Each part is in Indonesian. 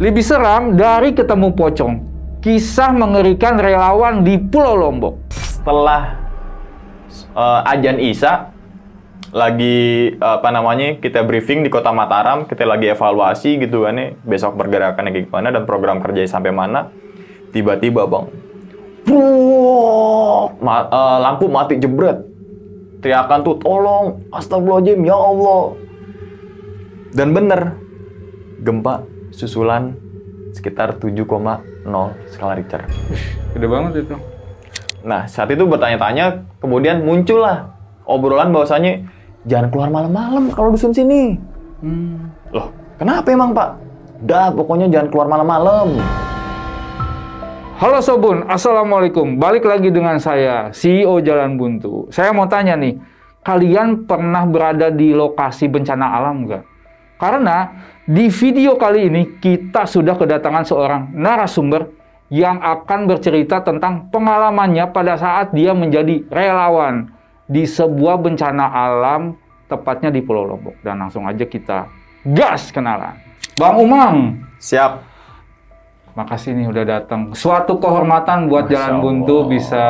Lebih seram dari ketemu pocong. Kisah mengerikan relawan di Pulau Lombok. Setelah azan Isya, lagi kita briefing di Kota Mataram, kita lagi evaluasi gitu kan nih, besok pergerakannya kayak gimana dan program kerjanya sampai mana. Tiba-tiba bang, lampu mati jebret. Teriakan tuh, tolong, astagfirullahaladzim, ya Allah. Dan bener, gempa susulan sekitar 7,0 skala Richter. Gede banget itu. Nah, saat itu bertanya-tanya, kemudian muncullah obrolan bahwasanya jangan keluar malam-malam kalau dusun sini. Loh, kenapa emang Pak? Dah, pokoknya jangan keluar malam-malam. Halo Sobun, Assalamualaikum. Balik lagi dengan saya, CEO Jalan Buntu. Saya mau tanya nih, kalian pernah berada di lokasi bencana alam nggak? Karena di video kali ini kita sudah kedatangan seorang narasumber yang akan bercerita tentang pengalamannya pada saat dia menjadi relawan di sebuah bencana alam, tepatnya di Pulau Lombok. Dan langsung aja kita gas kenalan. Bang Umang. Siap. Makasih nih udah datang. Suatu kehormatan buat Jalan Buntu bisa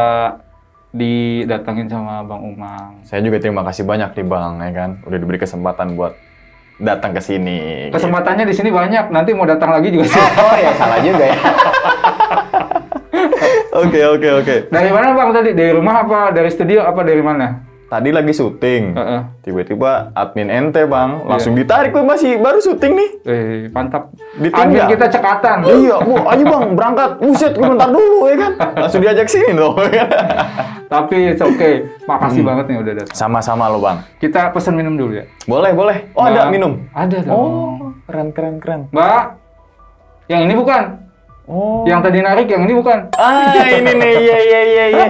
didatengin sama Bang Umang. Saya juga terima kasih banyak nih Bang, ya kan, udah diberi kesempatan buat datang ke sini. Kesempatannya di sini banyak. Nanti mau datang lagi juga sih. Oh ya, salah juga ya. Oke. Dari mana Bang tadi? Dari rumah apa? Dari studio apa dari mana? Tadi lagi syuting. Tiba-tiba admin ente Bang, langsung ditarik, masih baru syuting nih. Mantap. Ditinggal. Admin kita cekatan. Iya, ayo Bang, berangkat. Buset, gue bentar dulu ya kan. Langsung diajak sini loh. Tapi it's okay. Makasih banget nih udah datang. Sama-sama lo Bang. Kita pesen minum dulu ya. Boleh. Oh, Mbak, ada minum? Ada dong. Oh, keren. Mbak, yang ini bukan? Oh. Yang tadi narik, yang ini bukan? Ini nih, iya.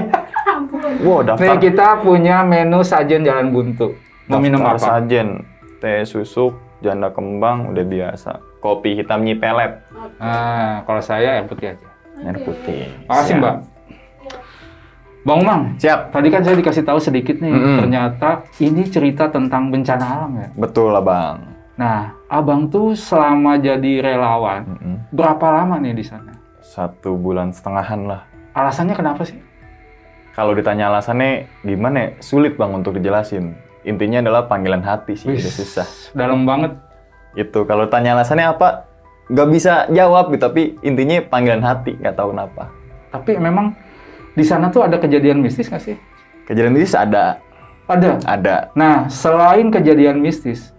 Wow, daftar. Nih kita punya menu sajen Jalan Buntu. Mau minum apa? Sajen, teh susuk, janda kembang, udah biasa. Kopi hitam nyipelet. Kalau saya air putih aja. Air putih. Makasih Mbak. Bang Umang. Siap. Tadi kan saya dikasih tahu sedikit nih, ternyata ini cerita tentang bencana alam ya? Betul lah Bang. Nah, Abang tuh selama jadi relawan, berapa lama nih di sana? 1,5 bulan lah. Alasannya kenapa sih? Kalau ditanya alasannya gimana ya? Sulit Bang untuk dijelasin. Intinya adalah panggilan hati sih, udah susah. Dalam banget. Itu, kalau tanya alasannya apa, nggak bisa jawab gitu, tapi intinya panggilan hati, nggak tahu kenapa. Tapi memang di sana tuh ada kejadian mistis nggak sih? Kejadian mistis ada. Ada. Nah, selain kejadian mistis,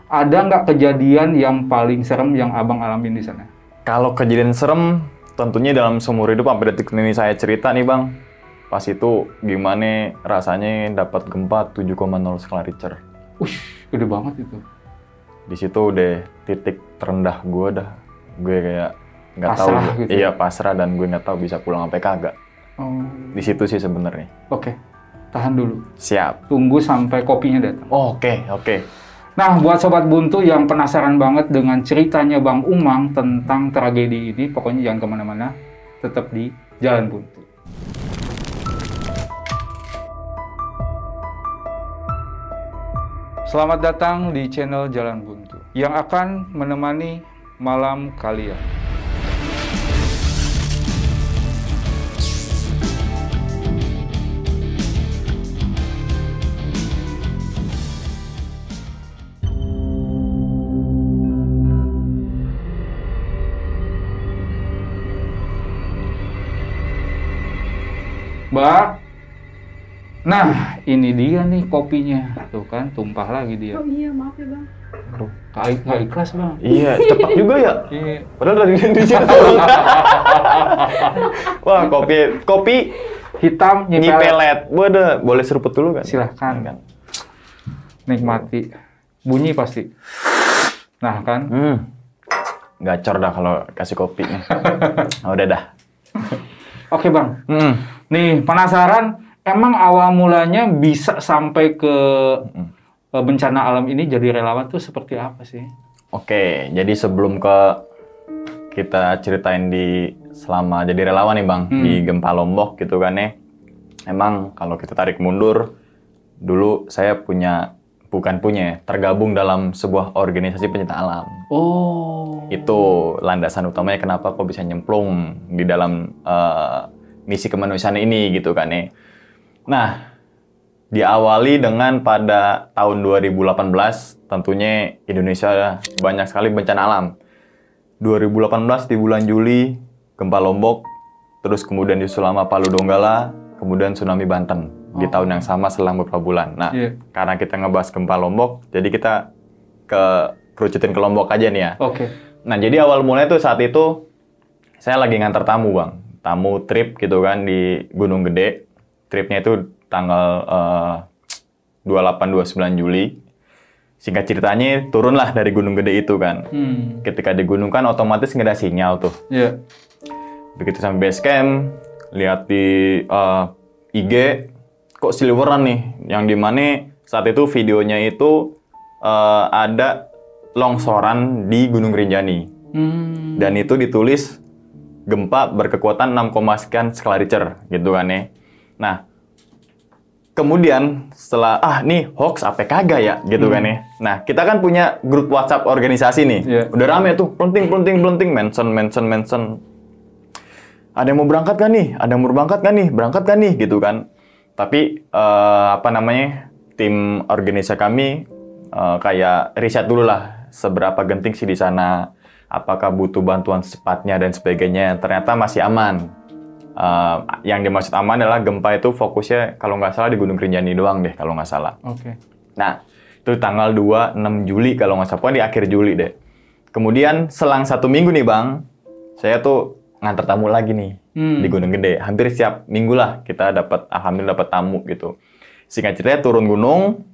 ada nggak kejadian yang paling serem yang Abang alamin di sana? Kalau kejadian serem, tentunya dalam seumur hidup sampai detik ini saya cerita nih Bang. Pas itu gimana rasanya dapat gempa 7,0 skala Richter. Gede banget itu. Di situ udah titik terendah gue dah. Gue kayak nggak tahu. Gitu. Iya, pasrah, dan gue nggak tahu bisa pulang sampai kagak. Di situ sih sebenarnya. Oke. Tahan dulu. Siap. Tunggu sampai kopinya datang. Oke. Nah, buat Sobat Buntu yang penasaran banget dengan ceritanya Bang Umang tentang tragedi ini, pokoknya jangan kemana-mana, tetap di Jalan Buntu. Selamat datang di channel Jalan Buntu, yang akan menemani malam kalian. Mbak, nah ini dia nih kopinya, tuh kan tumpah lagi dia. Oh iya, maaf ya Bang. Aduh, nggak ikhlas Bang. Iya, cepat juga ya. Iya. Padahal dari Indonesia. Wah, kopi Hitam nyipelet. Boleh seruput dulu kan? Silahkan kan. Nikmati. Bunyi pasti. Nah kan. Gacor dah kalau kasih kopi nih. Udah dah. Oke Bang. Nih penasaran, emang awal mulanya bisa sampai ke bencana alam ini jadi relawan tuh seperti apa sih? Oke, jadi sebelum kita ceritain selama jadi relawan nih Bang, di gempa Lombok gitu kan ya. Emang kalau kita tarik mundur, dulu saya punya bukan punya, tergabung dalam sebuah organisasi pencinta alam. Oh. Itu landasan utamanya kenapa kok bisa nyemplung di dalam misi kemanusiaan ini gitu kan ya. Nah, diawali dengan pada tahun 2018, tentunya Indonesia banyak sekali bencana alam. 2018 di bulan Juli, gempa Lombok, terus kemudian disusul sama Palu Donggala, kemudian tsunami Banten di tahun yang sama selang beberapa bulan. Nah, karena kita ngebahas gempa Lombok, jadi kita kerucutin ke Lombok aja nih ya. Oke. Nah, jadi awal mulai tuh saat itu, saya lagi nganter tamu, Bang. Tamu trip gitu kan di Gunung Gede. Tripnya itu tanggal 28-29 Juli. Singkat ceritanya, turunlah dari Gunung Gede itu kan. Ketika di gunung kan otomatis nggak ada sinyal tuh. Begitu sampai base camp, lihat di IG, kok silveran nih. Yang dimana saat itu videonya itu ada longsoran di Gunung Rinjani. Dan itu ditulis gempa berkekuatan 6, sekian skala Richter gitu kan ya. Nah, kemudian setelah nih hoax apa kagak ya gitu kan ya. Nah, kita kan punya grup WhatsApp organisasi nih. Udah rame tuh, penting, mention. Ada yang mau berangkat kan nih? Ada yang mau berangkat kan nih? Berangkat kan nih gitu kan. Tapi tim organisasi kami kayak riset dulu lah seberapa genting sih di sana. Apakah butuh bantuan secepatnya dan sebagainya. Ternyata masih aman. Yang dimaksud aman adalah gempa itu fokusnya kalau nggak salah di Gunung Rinjani doang deh kalau nggak salah. Nah, itu tanggal 26 Juli kalau nggak salah, di akhir Juli deh. Kemudian selang 1 minggu nih Bang, saya tuh nganter tamu lagi nih di Gunung Gede. Hampir setiap minggu lah kita alhamdulillah dapat tamu gitu. Singkat cerita turun gunung,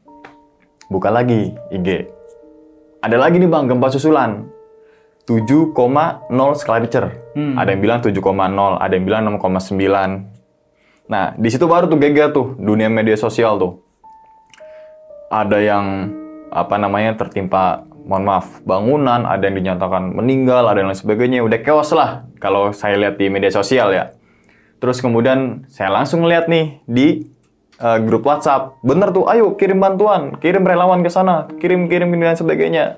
buka lagi IG. Ada lagi nih Bang gempa susulan. 7,0 skala Richter. Ada yang bilang 7,0, ada yang bilang 6,9. Nah, di situ baru tuh geger tuh dunia media sosial tuh. Ada yang tertimpa, mohon maaf, bangunan, ada yang dinyatakan meninggal, ada yang lain sebagainya. Udah chaos lah kalau saya lihat di media sosial ya. Terus kemudian saya langsung lihat nih di grup WhatsApp. Bener tuh, ayo kirim bantuan, kirim relawan ke sana, kirim dan sebagainya.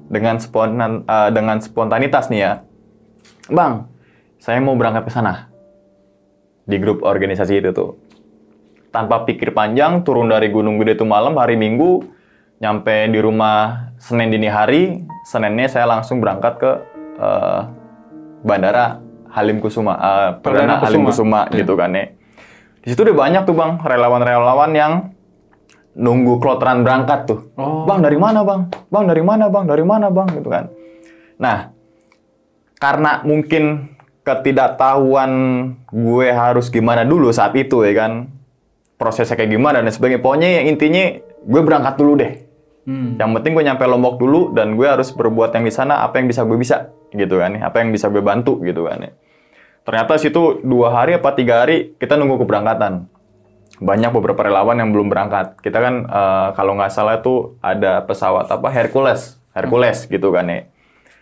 Dengan spontanitas nih ya. Bang, saya mau berangkat ke sana. Di grup organisasi itu tuh. Tanpa pikir panjang, turun dari Gunung Gede itu malam, hari Minggu, nyampe di rumah Senin dini hari. Seninnya saya langsung berangkat ke Bandara Halim Kusuma, Perdana Halim Kusuma gitu kan ya. Di situ udah banyak tuh Bang, relawan-relawan yang nunggu kloteran berangkat tuh. Bang, dari mana Bang? Bang, dari mana Bang? Dari mana Bang? Gitu kan. Nah, karena mungkin ketidaktahuan gue harus gimana dulu saat itu ya kan. Prosesnya kayak gimana dan sebagainya. Pokoknya yang intinya gue berangkat dulu deh. Yang penting gue nyampe Lombok dulu dan gue harus berbuat yang di sana apa yang bisa gue bisa gitu kan. Apa yang bisa gue bantu gitu kan. Ternyata situ 2 hari apa 3 hari kita nunggu keberangkatan. Banyak beberapa relawan yang belum berangkat. Kita kan kalau nggak salah tuh ada pesawat Hercules gitu kan ya.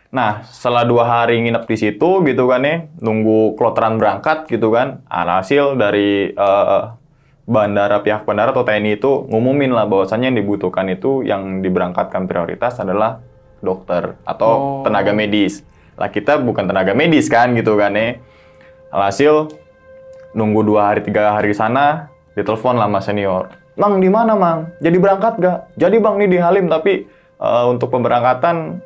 Nah, setelah 2 hari nginep di situ gitu kan ya, nunggu kloteran berangkat gitu kan. Alhasil dari pihak bandara atau TNI itu ngumumin lah bahwasannya yang dibutuhkan itu yang diberangkatkan prioritas adalah dokter atau tenaga medis. Lah kita bukan tenaga medis kan gitu kan ya. Alhasil nunggu 2 hari 3 hari sana. Ditelepon lah sama senior. Bang, di mana, Bang? Jadi berangkat gak? Jadi, Bang, nih di Halim, tapi untuk pemberangkatan,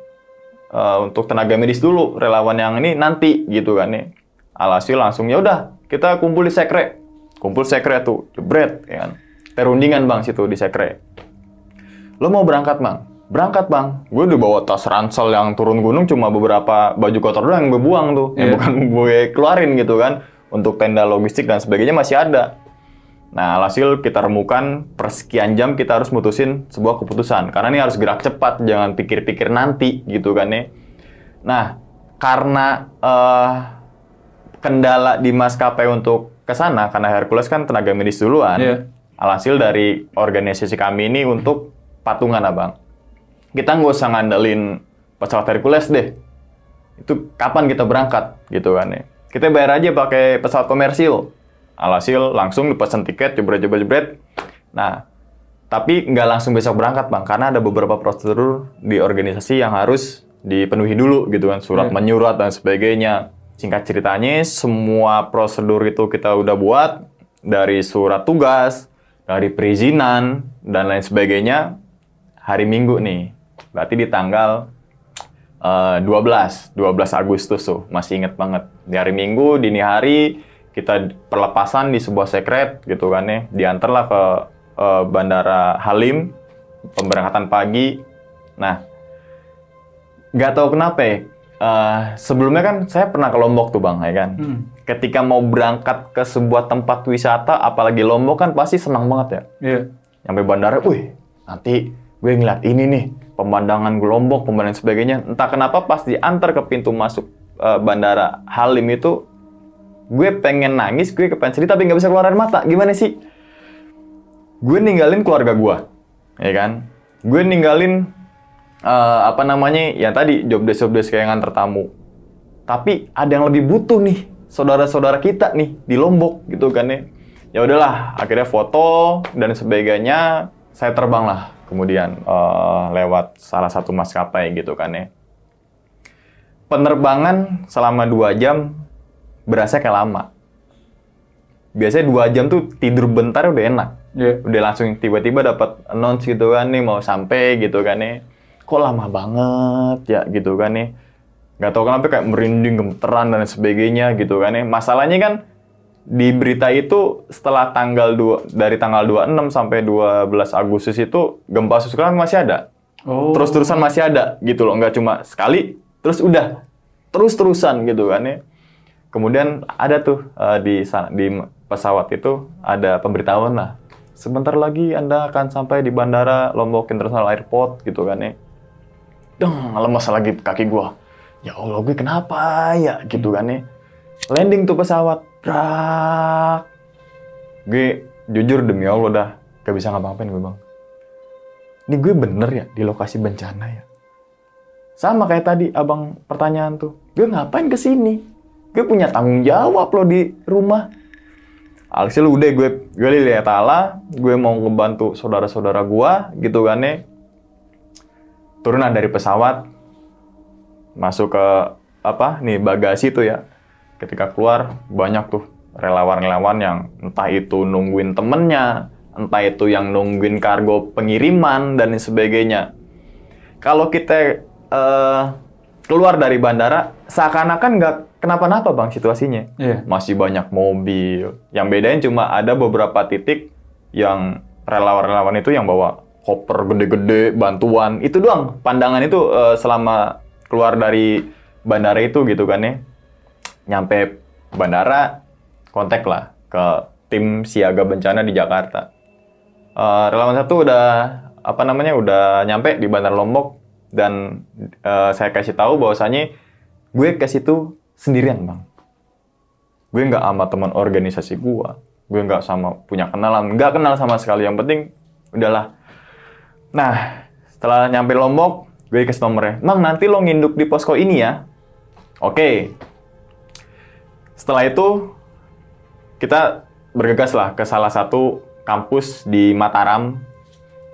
untuk tenaga medis dulu, relawan yang ini nanti, gitu kan nih. Alhasil langsung, ya udah, kita kumpul di sekre. Kumpul sekre tuh, jebret, ya kan. Perundingan, Bang, situ di sekre. Lo mau berangkat, Bang? Berangkat, Bang. Gue udah bawa tas ransel yang turun gunung, cuma beberapa baju kotor doang yang gue buang tuh. Yang bukan gue keluarin, gitu kan. Untuk tenda logistik dan sebagainya masih ada. Nah, alhasil kita remukan persekian jam kita harus mutusin sebuah keputusan. Karena ini harus gerak cepat, jangan pikir-pikir nanti gitu kan ya. Nah, karena kendala di maskapai untuk ke sana, karena Hercules kan tenaga medis duluan. Alhasil dari organisasi kami ini untuk patungan Abang. Kita nggak usah ngandelin pesawat Hercules deh. Itu kapan kita berangkat gitu kan ya. Kita bayar aja pakai pesawat komersil. Alhasil langsung dipesan tiket, jebret. Nah, Tapi nggak langsung besok berangkat, Bang, karena ada beberapa prosedur di organisasi yang harus dipenuhi dulu gitu kan, surat menyurat dan sebagainya. Singkat ceritanya, semua prosedur itu kita udah buat, dari surat tugas, dari perizinan, dan lain sebagainya, hari Minggu nih. Berarti di tanggal 12 Agustus tuh, masih inget banget. Di hari Minggu, dini hari, kita perlepasan di sebuah sekret gitu kan ya, diantarlah ke Bandara Halim, pemberangkatan pagi. Nah, nggak tahu kenapa ya, sebelumnya kan saya pernah ke Lombok tuh Bang, ya kan. Ketika mau berangkat ke sebuah tempat wisata, apalagi Lombok kan pasti senang banget ya. Sampai bandara, wih, nanti gue ngeliat ini nih, pemandangan Lombok, pemandangan sebagainya. Entah kenapa pas diantar ke pintu masuk Bandara Halim itu, gue pengen nangis, gue pengen sedih, tapi nggak bisa keluar air mata. Gimana sih? Gue ninggalin keluarga gue, ya kan? Gue ninggalin ya tadi job desk kayak nganter tamu. Tapi ada yang lebih butuh nih, saudara-saudara kita nih di Lombok gitu kan ya. Ya udahlah, akhirnya foto dan sebagainya, saya terbang lah. Kemudian lewat salah satu maskapai gitu kan ya. Penerbangan selama 2 jam berasa kayak lama. Biasanya 2 jam tuh tidur bentar udah enak. Udah langsung tiba-tiba dapat announce gitu kan nih, mau sampai gitu kan nih. Kok lama banget ya gitu kan nih. Gak tau kenapa kayak merinding, gemeteran dan sebagainya gitu kan nih. Masalahnya kan di berita itu setelah dari tanggal 26 sampai 12 Agustus itu gempa susulan masih ada. Terus-terusan masih ada gitu loh. Nggak cuma sekali, terus udah. Terus-terusan gitu kan ya. Kemudian ada tuh di pesawat itu ada pemberitahuan lah. Sebentar lagi Anda akan sampai di Bandara Lombok International Airport gitu kan ya. Lemas lagi kaki gua. Ya Allah, gue kenapa ya gitu kan ya. Landing tuh pesawat. Brak. Gue jujur demi Allah dah gak bisa ngapa-ngapain gue Bang. Ini gue bener ya di lokasi bencana ya. Sama kayak tadi abang pertanyaan tuh. Gue ngapain kesini? Gue punya tanggung jawab loh di rumah. Alhasil udah gue lihat Allah, gue mau ngebantu saudara-saudara gue gitu kan ya. Turunan dari pesawat, masuk ke bagasi tuh ya. Ketika keluar banyak tuh relawan-relawan yang entah itu nungguin temennya, entah itu yang nungguin kargo pengiriman dan sebagainya. Kalau kita keluar dari bandara, seakan-akan nggak kenapa-napa Bang situasinya. Masih banyak mobil. Yang bedain cuma ada beberapa titik yang relawan-relawan itu yang bawa koper gede-gede, bantuan. Itu doang pandangan itu selama keluar dari bandara itu gitu kan ya. Nyampe bandara, kontak lah ke tim siaga bencana di Jakarta. Relawan satu udah nyampe di Bandara Lombok dan saya kasih tahu bahwasanya gue ke situ sendirian Bang. Gue nggak sama teman organisasi gue nggak sama punya kenalan, nggak kenal sama sekali. Yang penting udahlah. Nah, setelah nyampe Lombok, gue kasih nomornya. Bang, nanti lo nginduk di posko ini ya. Oke. Setelah itu, kita bergegas lah ke salah satu kampus di Mataram.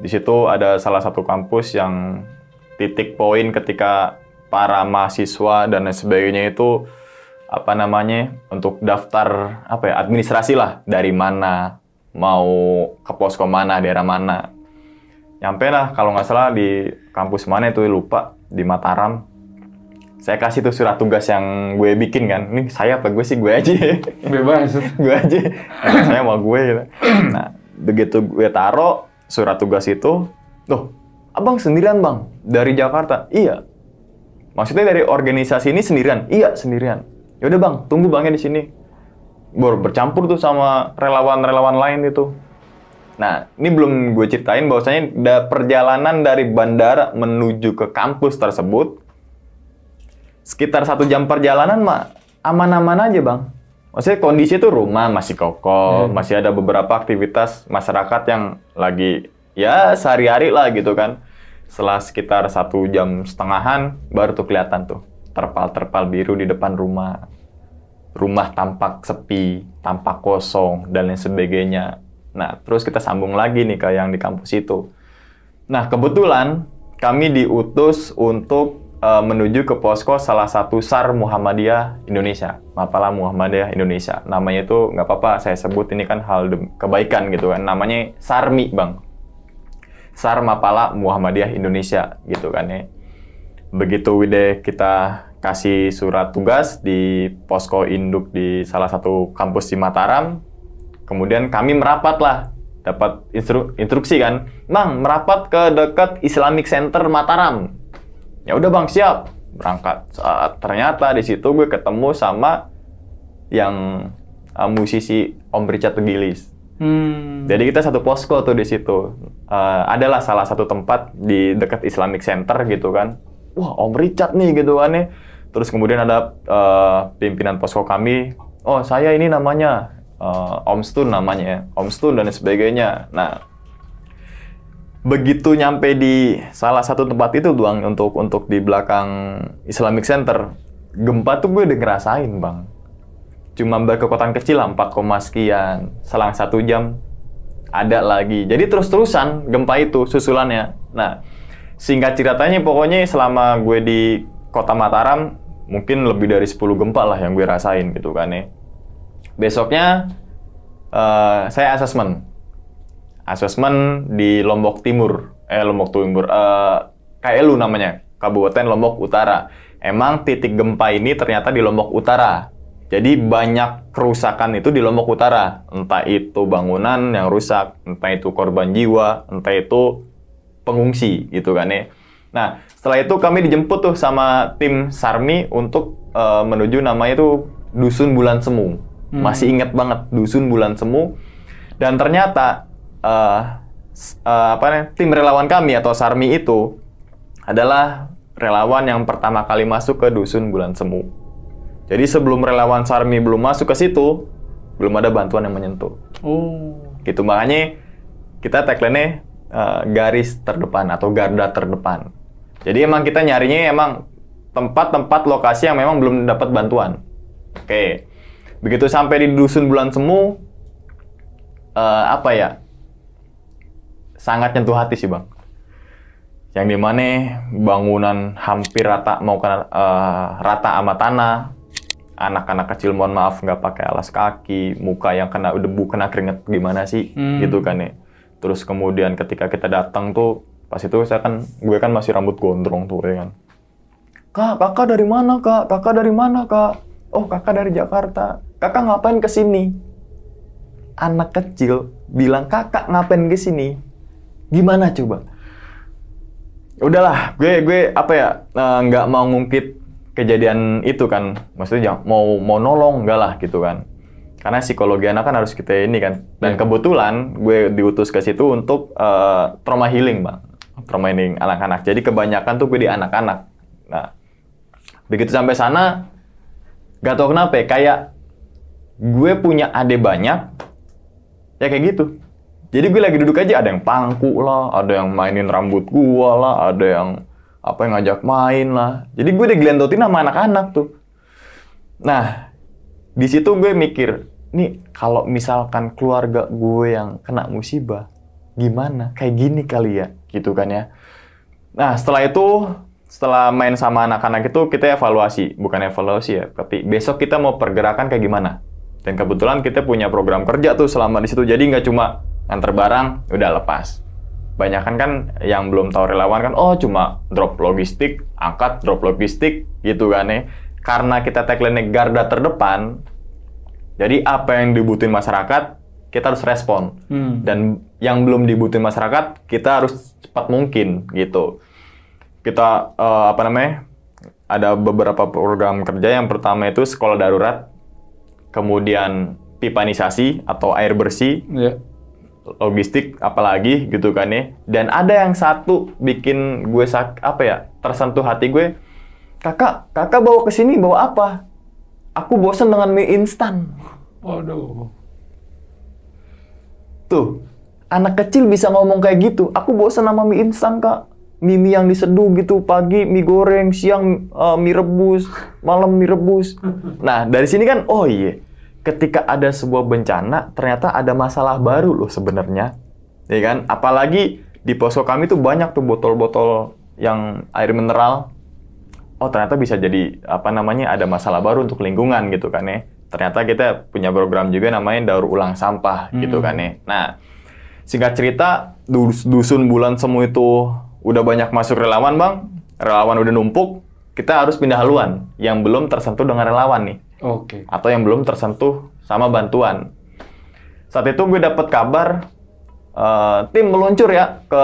Di situ ada salah satu kampus yang titik poin ketika para mahasiswa dan lain sebagainya itu untuk daftar administrasi lah, dari mana mau ke posko mana, daerah mana. Nyampe lah kalau nggak salah di kampus mana itu lupa, di Mataram. Saya kasih tuh surat tugas yang gue bikin kan. Ini saya apa gue sih, gue aja. Bebas. Gue aja. Saya mau gue gitu. Nah, begitu gue taruh surat tugas itu, loh, abang sendirian Bang dari Jakarta? Iya. Maksudnya dari organisasi ini sendirian? Iya, sendirian. Yaudah Bang, tunggu Bangnya di sini. Baru bercampur tuh sama relawan-relawan lain itu. Nah, ini belum gue ceritain bahwasanya perjalanan dari bandara menuju ke kampus tersebut sekitar 1 jam perjalanan mah aman-aman aja Bang. Maksudnya kondisi itu rumah masih kokoh, masih ada beberapa aktivitas masyarakat yang lagi ya sehari-hari lah gitu kan. Setelah sekitar 1,5 jam baru tuh kelihatan tuh terpal-terpal biru di depan rumah. Rumah tampak sepi, tampak kosong dan lain sebagainya. Nah, terus kita sambung lagi nih ke yang di kampus itu. Nah, kebetulan kami diutus untuk menuju ke posko salah satu SAR Muhammadiyah Indonesia, Mapala Muhammadiyah Indonesia. Namanya itu nggak apa-apa saya sebut, ini kan hal kebaikan gitu kan. Namanya SARMI, Bang. SAR Mapala Muhammadiyah Indonesia gitu kan ya. Begitu kita kasih surat tugas di posko induk di salah satu kampus di Mataram, kemudian kami merapat lah, dapat instruksi kan, Bang, merapat ke dekat Islamic Center Mataram. Ya udah Bang, siap, berangkat. Ternyata di situ gue ketemu sama yang musisi Om Richard Tegilis. Jadi kita satu posko tuh di situ. Adalah salah satu tempat di dekat Islamic Center gitu kan. Wah, Om Richard nih gitu kan nih. Terus kemudian ada pimpinan posko kami. Oh, saya ini namanya Om Stun namanya ya. Om Stun dan sebagainya. Nah, begitu nyampe di salah satu tempat itu doang untuk di belakang Islamic Center, gempa tuh gue udah ngerasain, Bang. Cuma berkekuatan kecil lah, 4, sekian. Selang 1 jam ada lagi. Jadi terus-terusan gempa itu susulannya. Nah, singkat ceritanya pokoknya selama gue di Kota Mataram mungkin lebih dari 10 gempa lah yang gue rasain gitu kan ya. Besoknya saya asesmen di Lombok Timur, KLU namanya, Kabupaten Lombok Utara. Emang titik gempa ini ternyata di Lombok Utara. Jadi banyak kerusakan itu di Lombok Utara. Entah itu bangunan yang rusak, entah itu korban jiwa, entah itu pengungsi gitu kan ya. Nah, setelah itu kami dijemput tuh sama tim SARMI untuk menuju namanya itu Dusun Bulan Semu. Masih ingat banget, Dusun Bulan Semu. Dan ternyata tim relawan kami atau SARMI itu adalah relawan yang pertama kali masuk ke Dusun Bulan Semu. Jadi sebelum relawan SARMI belum masuk ke situ, belum ada bantuan yang menyentuh. Gitu, makanya kita tagline-nya garis terdepan atau garda terdepan. Jadi emang kita nyarinya emang tempat-tempat lokasi yang memang belum dapat bantuan. Oke. Begitu sampai di Dusun Bulan Semu, sangat nyentuh hati sih, Bang. Yang dimana bangunan hampir rata rata sama tanah, anak-anak kecil mohon maaf nggak pakai alas kaki, muka yang kena debu, kena keringet gimana sih, gitu kan ya. Terus kemudian ketika kita datang tuh, pas itu gue kan masih rambut gondrong tuh ya kan. Kakak dari mana kak? Kakak dari mana kak? Oh kakak dari Jakarta. Kakak ngapain kesini? Anak kecil bilang kakak ngapain kesini? Gimana coba? Udahlah, gue nggak mau ngungkit kejadian itu kan, maksudnya mau nolong enggak lah gitu kan, karena psikologi anak kan harus kita ini kan. Dan kebetulan gue diutus ke situ untuk trauma healing, Bang, trauma healing anak-anak. Jadi kebanyakan tuh gue di anak-anak. Nah, begitu sampai sana, gak tau kenapa ya, kayak gue punya adik banyak, ya kayak gitu. Jadi gue lagi duduk aja, ada yang pangku lah, ada yang mainin rambut gue lah, ada yang ngajak main lah. Jadi gue digelendotin sama anak-anak tuh. Nah, di situ gue mikir, nih kalau misalkan keluarga gue yang kena musibah, gimana? Kayak gini kali ya, gitu kan ya. Nah, setelah main sama anak-anak itu, kita bukan evaluasi ya, tapi besok kita mau pergerakan kayak gimana. Dan kebetulan kita punya program kerja tuh selama di situ, jadi nggak cuma antar barang, udah lepas. Banyakan kan yang belum tahu relawan kan, oh cuma drop logistik, angkat, drop logistik, gitu kan ya. Karena kita tagline garda terdepan, jadi apa yang dibutuhin masyarakat, kita harus respon. Dan yang belum dibutuhin masyarakat, kita harus cepat mungkin, gitu. Kita, ada beberapa program kerja. Yang pertama itu sekolah darurat, kemudian pipanisasi atau air bersih, logistik apalagi gitu kan ya. Dan ada yang satu bikin gue tersentuh hati gue. Kakak bawa ke sini bawa apa? Aku bosan dengan mie instan. Waduh. Tuh, anak kecil bisa ngomong kayak gitu. Aku bosan sama mie instan, Kak. Mie yang diseduh gitu, pagi mie goreng, siang mie rebus, malam mie rebus. Nah, dari sini kan, oh iya, ketika ada sebuah bencana, ternyata ada masalah baru loh sebenarnya. Ya kan? Apalagi di posko kami tuh banyak tuh botol-botol yang air mineral. Oh, ternyata bisa jadi ada masalah baru untuk lingkungan gitu kan ya. Ternyata kita punya program juga namanya daur ulang sampah gitu kan ya. Nah, singkat cerita, dusun Bulan Semu itu udah banyak masuk relawan, Bang. Relawan udah numpuk, kita harus pindah haluan yang belum tersentuh dengan relawan nih. Oke. Atau yang belum tersentuh sama bantuan. Saat itu gue dapat kabar tim meluncur ya ke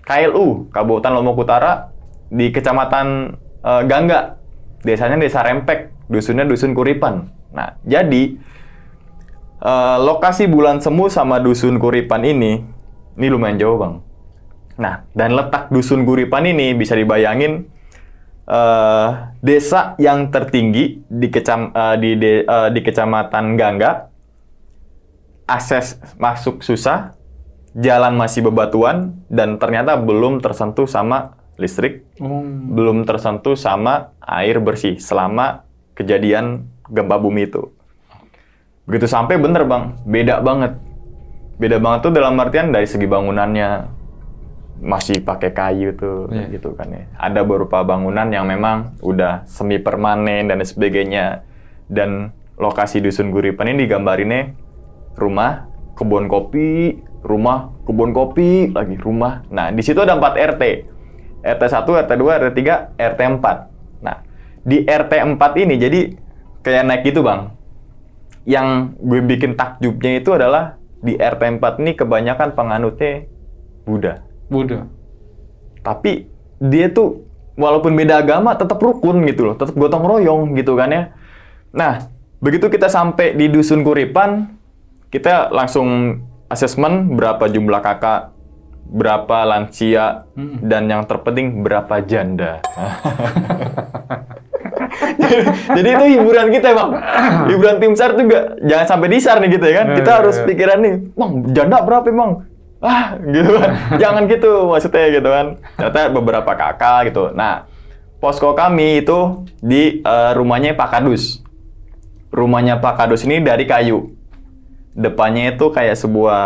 KLU, Kabupaten Lombok Utara, di Kecamatan Gangga. Desanya Desa Rempek, dusunnya Dusun Kuripan. Nah, jadi lokasi Bulan Semu sama Dusun Kuripan ini lumayan jauh, Bang. Nah, dan letak Dusun Kuripan ini bisa dibayangin desa yang tertinggi di Kecamatan Gangga, akses masuk susah, jalan masih bebatuan, dan ternyata belum tersentuh sama listrik, belum tersentuh sama air bersih selama kejadian gempa bumi itu. Begitu sampai bener, Bang, beda banget. Beda banget tuh dalam artian dari segi bangunannya masih pakai kayu tuh, gitu kan ya. Ada beberapa bangunan yang memang udah semi permanen dan sebagainya. Dan lokasi Dusun Kuripan ini digambarinnya rumah, kebun kopi, rumah, kebun kopi, lagi rumah. Nah, di situ ada 4 RT. RT 1, RT 2, RT 3, RT 4. Nah, di RT 4 ini jadi kayak naik gitu, Bang. Yang gue bikin takjubnya itu adalah di RT 4 ini kebanyakan penganutnya Buddha. Tapi dia tuh walaupun beda agama tetap rukun gitu loh, tetap gotong royong gitu kan ya. Nah, begitu kita sampai di Dusun Kuripan, kita langsung asesmen berapa jumlah kakak, berapa lansia, dan yang terpenting berapa janda. Jadi itu hiburan kita, Bang. Hiburan tim SAR juga jangan sampai disar nih gitu ya kan. Kita harus pikiran nih, Bang, janda berapa, Bang? Gitu kan. Jangan gitu maksudnya gitu kan. Ternyata beberapa kakak gitu. Nah, posko kami itu di rumahnya Pak Kadus. Rumahnya Pak Kadus ini dari kayu. Depannya itu kayak sebuah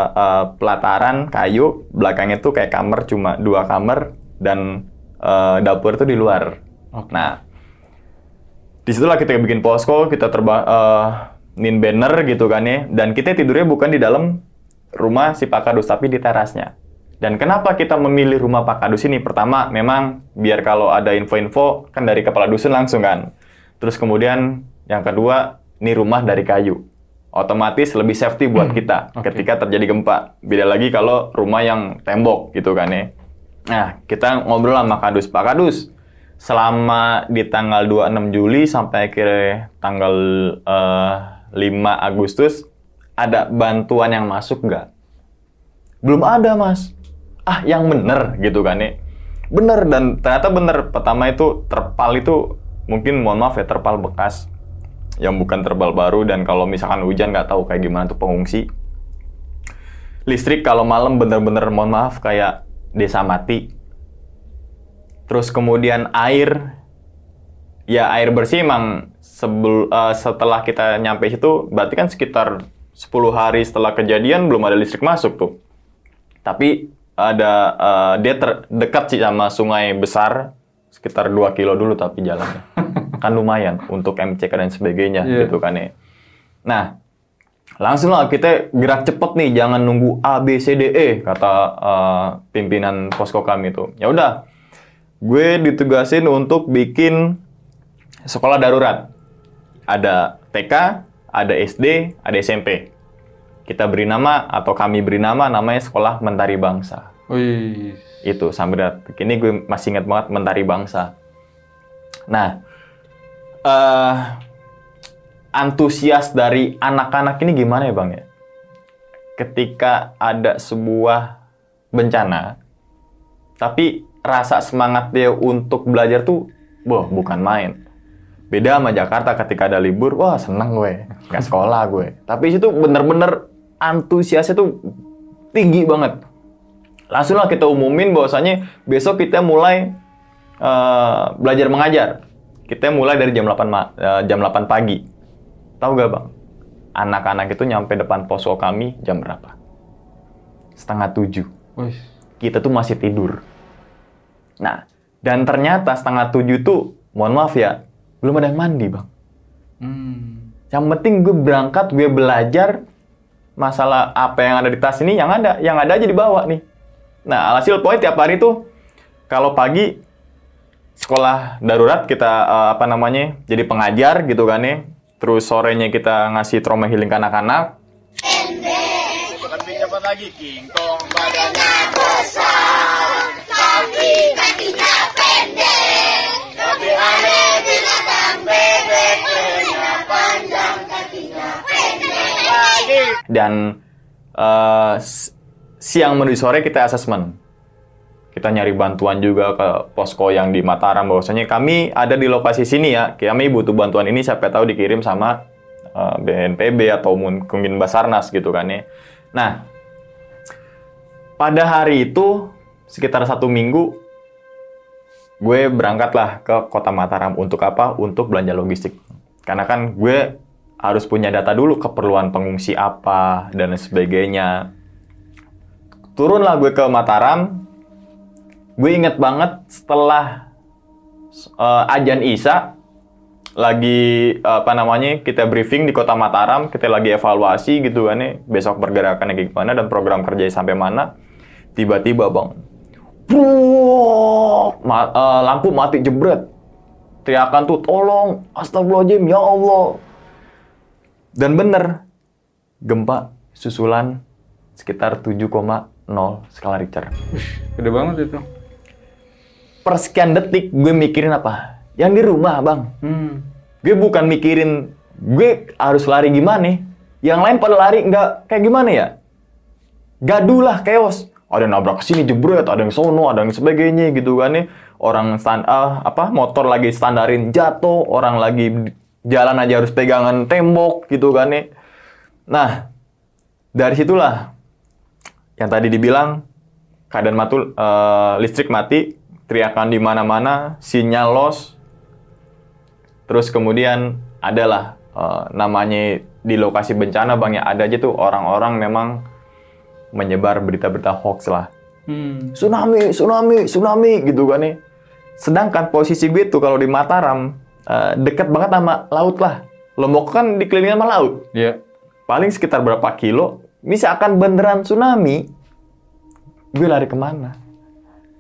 pelataran kayu, belakangnya itu kayak kamar cuma 2 kamar dan dapur itu di luar. Nah, disitulah kita bikin posko, kita nin banner gitu kan ya. Dan kita tidurnya bukan di dalam rumah si Pak Kadus, tapi di terasnya. Dan kenapa kita memilih rumah Pak Kadus ini? Pertama, memang biar kalau ada info-info kan dari kepala dusun langsung kan. Terus kemudian yang kedua, ini rumah dari kayu. Otomatis lebih safety buat kita ketika terjadi gempa. Beda lagi kalau rumah yang tembok gitu kan ya. Nah, kita ngobrol sama Kadus. Pak Kadus, selama di tanggal 26 Juli sampai akhirnya tanggal 5 Agustus, ada bantuan yang masuk nggak? Belum ada, Mas. Yang bener gitu kan ya. Bener, dan ternyata bener. Pertama itu terpal itu mungkin mohon maaf ya, terpal bekas yang bukan terpal baru, dan kalau misalkan hujan nggak tahu kayak gimana tuh pengungsi. Listrik kalau malam bener-bener mohon maaf kayak desa mati. Terus kemudian air, ya air bersih emang setelah kita nyampe situ berarti kan sekitar 10 hari setelah kejadian belum ada listrik masuk tuh. Tapi ada dia terdekat sih sama sungai besar, sekitar 2 kilo dulu tapi jalannya. Kan lumayan untuk MCK dan sebagainya gitu kan ya. Nah, langsung lah kita gerak cepet nih, jangan nunggu A, B, C, D, E, kata pimpinan posko kami tuh. Ya udah, gue ditugasin untuk bikin sekolah darurat. Ada TK, ada SD, ada SMP. Kita beri nama, atau kami beri nama, namanya Sekolah Mentari Bangsa. Itu, sampai detik ini gue masih ingat banget Mentari Bangsa. Nah, antusias dari anak-anak ini gimana ya, Bang ya? Ketika ada sebuah bencana, tapi rasa semangat dia untuk belajar tuh, bukan main. Beda sama Jakarta ketika ada libur, wah seneng gue, nggak sekolah gue. Tapi itu bener-bener antusiasnya tuh tinggi banget. Langsung lah kita umumin bahwasanya besok kita mulai belajar mengajar. Kita mulai dari jam 8 pagi. Tahu gak, Bang? anak-anak itu nyampe depan posko kami jam berapa? 6:30. Wih. Kita tuh masih tidur. Nah, dan ternyata 6:30 tuh, mohon maaf ya, belum ada yang mandi, Bang. Yang penting gue berangkat, gue belajar masalah apa yang ada di tas ini, yang ada aja dibawa nih. Nah, alhasil poin tiap hari tuh, kalau pagi sekolah darurat kita jadi pengajar gitu kan ya. Terus sorenya kita ngasih trauma healing ke anak-anak. Lebih cepat lagi, King Kong badannya besar, tapi kakinya pendek. Lebih aneh binatang bebek, lehernya panjang, kakinya pendek lagi. Dan siang menuju sore kita asesmen. Kita nyari bantuan juga ke posko yang di Mataram, bahwasanya kami ada di lokasi sini ya. Kami butuh bantuan ini, siapa tahu dikirim sama BNPB atau mungkin Basarnas gitu kan ya. Nah, pada hari itu sekitar 1 minggu gue berangkatlah ke Kota Mataram. Untuk apa? Untuk belanja logistik. Karena kan gue harus punya data dulu keperluan pengungsi apa dan sebagainya. Turunlah gue ke Mataram. Gue inget banget setelah Ajan Isya lagi kita briefing di Kota Mataram, kita lagi evaluasi gitu kan ya, besok pergerakannya kayak gimana dan program kerja sampai mana. Tiba-tiba Bang, lampu mati jebret. Teriakan tuh, tolong, astagfirullahaladzim, ya Allah. Dan bener, gempa susulan sekitar 7,0 skala Richter. Gede banget itu. Persekian detik gue mikirin apa? Yang di rumah, Bang. Gue bukan mikirin gue harus lari gimana. Yang lain pada lari nggak kayak gimana ya? Gaduh lah, chaos. Ada yang nabrak sini jebret, ada yang sono, ada yang sebagainya gitu kan nih. Orang motor lagi standarin jatuh, orang lagi jalan aja harus pegangan tembok gitu kan nih. Nah, dari situlah yang tadi dibilang keadaan listrik mati, teriakan di mana-mana, sinyal loss. Terus kemudian adalah namanya di lokasi bencana Bang ya, ada aja tuh orang-orang memang menyebar berita-berita hoax lah. Tsunami gitu kan nih. Sedangkan posisi gue tuh kalau di Mataram dekat banget sama laut lah. Lombok kan dikelilingi sama laut. Iya. Paling sekitar berapa kilo, misalkan beneran tsunami, gue lari kemana?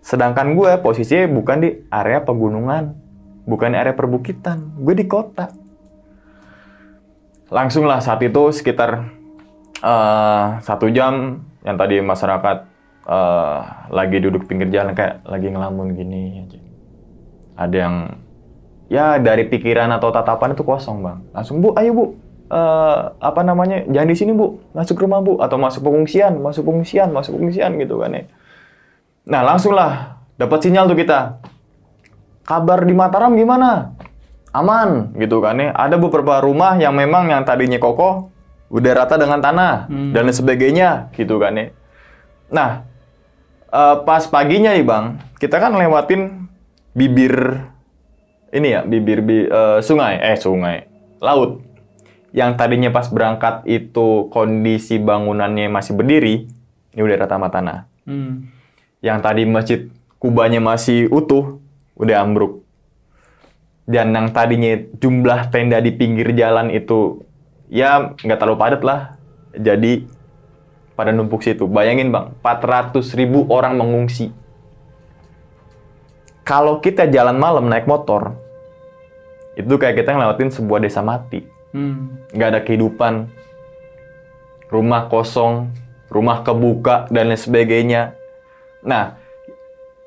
Sedangkan gue posisinya bukan di area pegunungan, bukan di area perbukitan, gue di kota. Langsunglah saat itu sekitar 1 jam, yang tadi masyarakat lagi duduk pinggir jalan kayak lagi ngelamun gini aja. Ada yang ya dari pikiran atau tatapan itu kosong Bang. Langsung Bu, ayo Bu, jangan di sini Bu, masuk rumah Bu, atau masuk pengungsian gitu kan ya. Nah, langsunglah dapat sinyal tuh kita. Kabar di Mataram gimana? Aman gitu kan ya. Ada beberapa rumah yang memang yang tadinya kokoh udah rata dengan tanah dan sebagainya gitu kan ya. Nah, pas paginya nih Bang, kita kan lewatin bibir sungai, laut. Yang tadinya pas berangkat itu kondisi bangunannya masih berdiri, ini udah rata sama tanah. Yang tadi masjid Kubanya masih utuh, udah ambruk. Dan yang tadinya jumlah tenda di pinggir jalan itu ya nggak terlalu padat lah. Jadi pada numpuk situ. Bayangin Bang, 400.000 orang mengungsi. Kalau kita jalan malam naik motor, itu kayak kita ngelewatin sebuah desa mati. Nggak ada kehidupan. Rumah kosong, rumah kebuka, dan lain sebagainya. Nah,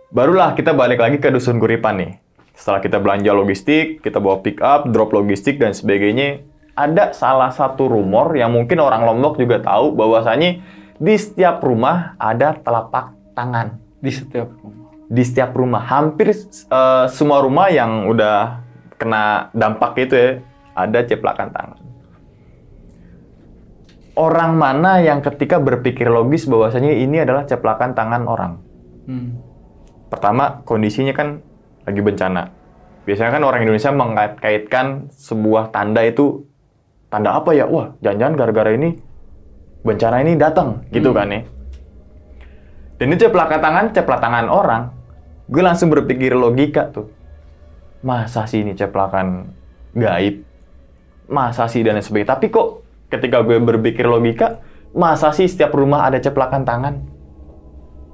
barulah kita balik lagi ke Dusun Kuripan nih. Setelah kita belanja logistik, kita bawa pick up, drop logistik, dan sebagainya. Ada salah satu rumor yang mungkin orang Lombok juga tahu, bahwasanya di setiap rumah ada telapak tangan. Di setiap rumah? Di setiap rumah. Hampir semua rumah yang udah kena dampak itu ya, ada ceplakan tangan. Orang mana yang ketika berpikir logis bahwasanya ini adalah ceplakan tangan orang? Pertama, kondisinya kan lagi bencana. Biasanya kan orang Indonesia mengkaitkan sebuah tanda itu tanda apa ya? Wah, jangan-jangan gara-gara ini bencana ini datang, gitu kan ya. Dan itu ceplak tangan orang. Gue langsung berpikir logika tuh. Masa sih ini ceplakan gaib? Masa sih dan lain sebagainya. Tapi kok ketika gue berpikir logika, masa sih setiap rumah ada ceplakan tangan?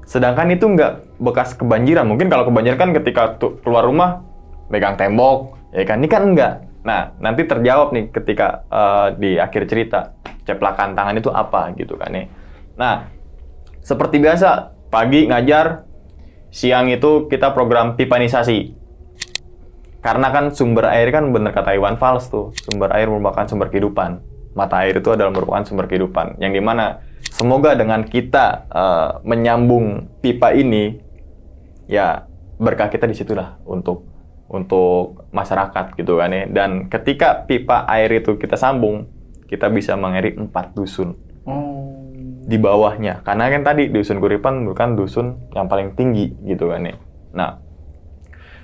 Sedangkan itu nggak bekas kebanjiran. Mungkin kalau kebanjiran kan ketika keluar rumah, megang tembok, ya kan? Ini kan enggak. Nah, nanti terjawab nih ketika di akhir cerita. Ceplakan tangan itu apa gitu kan ya. Nah, seperti biasa, pagi ngajar, siang itu kita program pipanisasi. Karena kan sumber air kan bener kata Iwan Fals tuh, sumber air merupakan sumber kehidupan. Mata air itu adalah merupakan sumber kehidupan. Yang dimana semoga dengan kita menyambung pipa ini, ya berkah kita disitulah untuk masyarakat gitu kan ya. Dan ketika pipa air itu kita sambung, kita bisa mengairi 4 dusun di bawahnya. Karena kan tadi dusun Kuripan bukan dusun yang paling tinggi gitu kan ya. Nah,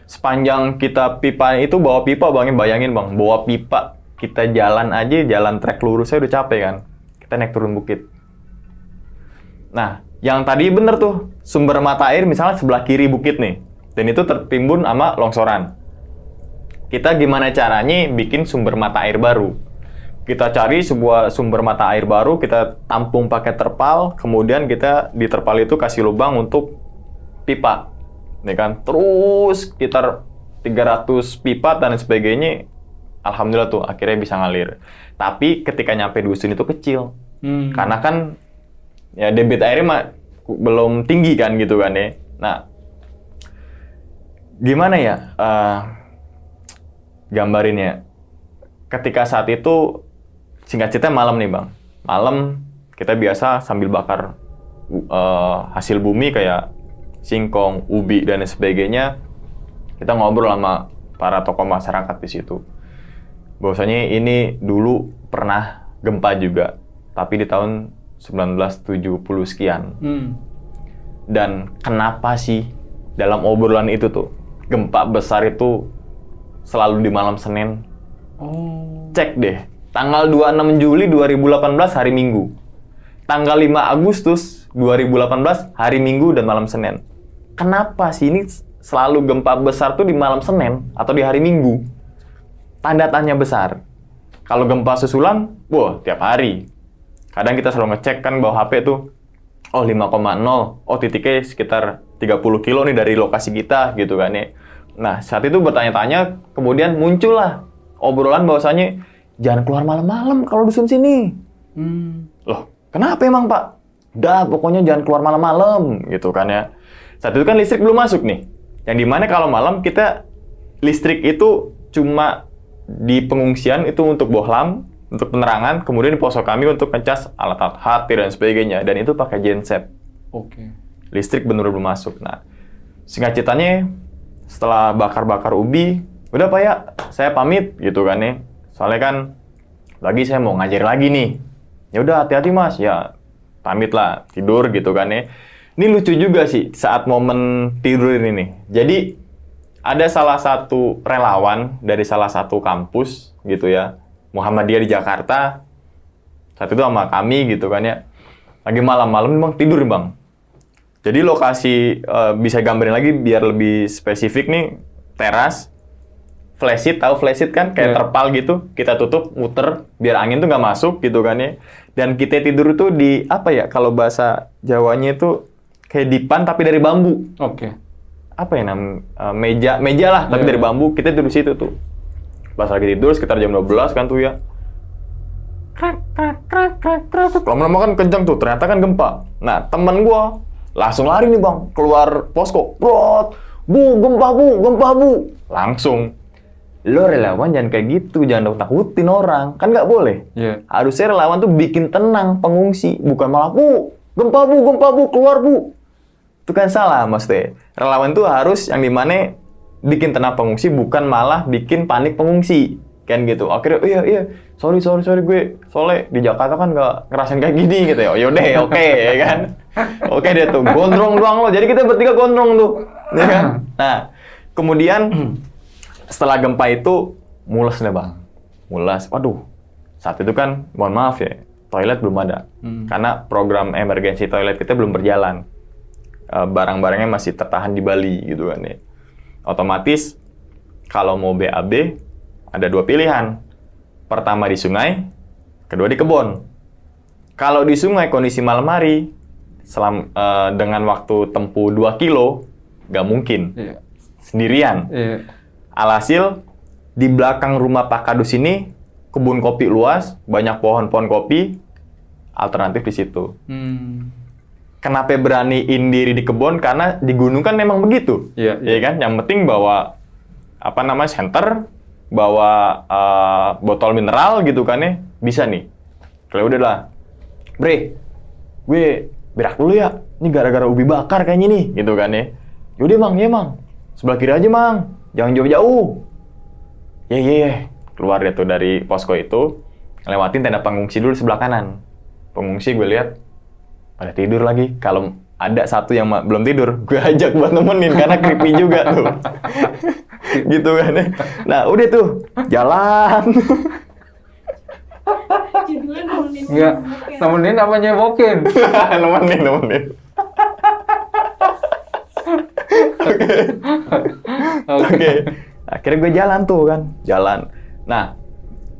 sepanjang kita pipa itu bawa pipa, bayangin bang, bawa pipa kita jalan aja, jalan trek lurus saya udah capek kan. Kita naik turun bukit. Nah, yang tadi bener tuh, sumber mata air misalnya sebelah kiri bukit nih. Dan itu tertimbun sama longsoran. Kita gimana caranya bikin sumber mata air baru? Kita cari sebuah sumber mata air baru, kita tampung pakai terpal, kemudian kita di terpal itu kasih lubang untuk pipa. Nih kan, terus sekitar 300 pipa dan sebagainya, alhamdulillah tuh akhirnya bisa ngalir. Tapi ketika nyampe dusun itu kecil, karena kan ya debit airnya belum tinggi kan gitu kan ya. Nah, gimana ya gambarinnya? Ketika saat itu, singkat cerita malam nih bang, malam kita biasa sambil bakar hasil bumi kayak singkong, ubi, dan sebagainya. Kita ngobrol sama para tokoh masyarakat di situ. Bahwasanya ini dulu pernah gempa juga, tapi di tahun 1970 sekian. Dan kenapa sih dalam obrolan itu tuh, gempa besar itu selalu di malam Senin? Cek deh, tanggal 26 Juli 2018 hari Minggu. Tanggal 5 Agustus 2018 hari Minggu dan malam Senin. Kenapa sih ini selalu gempa besar tuh di malam Senin atau di hari Minggu? Tanda tanya besar. Kalau gempa susulan, wah tiap hari. Kadang kita selalu ngecek kan bawa HP tuh, oh 5,0, oh titiknya sekitar 30 kilo nih dari lokasi kita gitu kan ya. Nah saat itu bertanya-tanya, kemudian muncullah obrolan bahwasanya jangan keluar malam-malam kalau dusun sini. Loh, kenapa emang Pak? Udah, pokoknya jangan keluar malam-malam gitu kan ya. Saat itu kan listrik belum masuk nih. Yang dimana kalau malam kita listrik itu cuma di pengungsian itu untuk bohlam, untuk penerangan, kemudian di posko kami untuk ngecas alat-alat HT dan sebagainya. Dan itu pakai genset. Listrik benar-benar belum masuk. Nah, singkat ceritanya, setelah bakar-bakar ubi, udah Pak ya, saya pamit gitu kan ya. Soalnya kan lagi saya mau ngajar lagi nih. Ya udah hati-hati Mas, ya pamit lah, tidur gitu kan ya. Ini lucu juga sih saat momen tidur ini nih. Jadi ada salah satu relawan dari salah satu kampus gitu ya, Muhammadiyah di Jakarta. Saat itu sama kami gitu kan ya. Lagi malam-malam bang tidur bang. Jadi lokasi bisa gambarin lagi biar lebih spesifik nih, teras. Flashit, tahu flashit kan? Kayak terpal gitu, kita tutup, muter, biar angin tuh nggak masuk gitu kan ya. Dan kita tidur itu di, apa ya, kalau bahasa Jawanya itu kayak dipan tapi dari bambu. Apa ya namanya, meja lah, tapi dari bambu, kita tidur di situ tuh. Pas lagi tidur, sekitar jam 12 kan tuh ya. Krek. Lama-lama kan kencang tuh, ternyata kan gempa. Nah, temen gua langsung lari nih bang, keluar posko. Brot, bu, gempa bu. Langsung. Lo relawan jangan kayak gitu, jangan takutin orang. Kan nggak boleh. Harusnya relawan tuh bikin tenang pengungsi. Bukan malah, bu, gempa bu, keluar bu. Itu kan salah maksudnya. Relawan tuh harus yang dimana bikin tenang pengungsi, bukan malah bikin panik pengungsi. Kan gitu. Akhirnya, iya, sorry gue. Soalnya di Jakarta kan nggak ngerasain kayak gini gitu ya. Yaudah, oke, ya kan. Oke deh tuh, gondrong doang lo. Jadi kita bertiga gondrong tuh. Ya kan? Nah, kemudian setelah gempa itu mules nih bang, mules. Waduh, Saat itu kan, mohon maaf ya, toilet belum ada. Karena program emergency toilet kita belum berjalan. Barang-barangnya masih tertahan di Bali gitu kan ya. Otomatis kalau mau BAB ada 2 pilihan. Pertama di sungai, kedua di kebun. Kalau di sungai kondisi malam hari dengan waktu tempuh 2 kilo nggak mungkin. Sendirian. Alhasil di belakang rumah Pak Kadus ini kebun kopi luas, banyak pohon-pohon kopi, alternatif di situ. Kenapa beraniin diri di kebun? Karena di gunung kan memang begitu, ya kan? Yang penting bawa senter, bawa botol mineral gitu kan ya, bisa nih. Kalau udahlah, bre, gue berak dulu ya. Ini gara-gara ubi bakar kayaknya nih, gitu kan ya. Yaudah mang, ya mang, sebelah kiri aja mang, jangan jauh-jauh. Iya. Keluar dia tuh dari posko itu, lewatin tenda pengungsi dulu sebelah kanan. Pengungsi gue lihat pada tidur lagi. Kalau ada satu yang belum tidur, gue ajak buat nemenin karena creepy juga tuh. Gitu kan ya. Nah, udah tuh, jalan. Enggak, nemenin apa nyebokin? Nemenin. Oke. Akhirnya gue jalan tuh kan, jalan. Nah,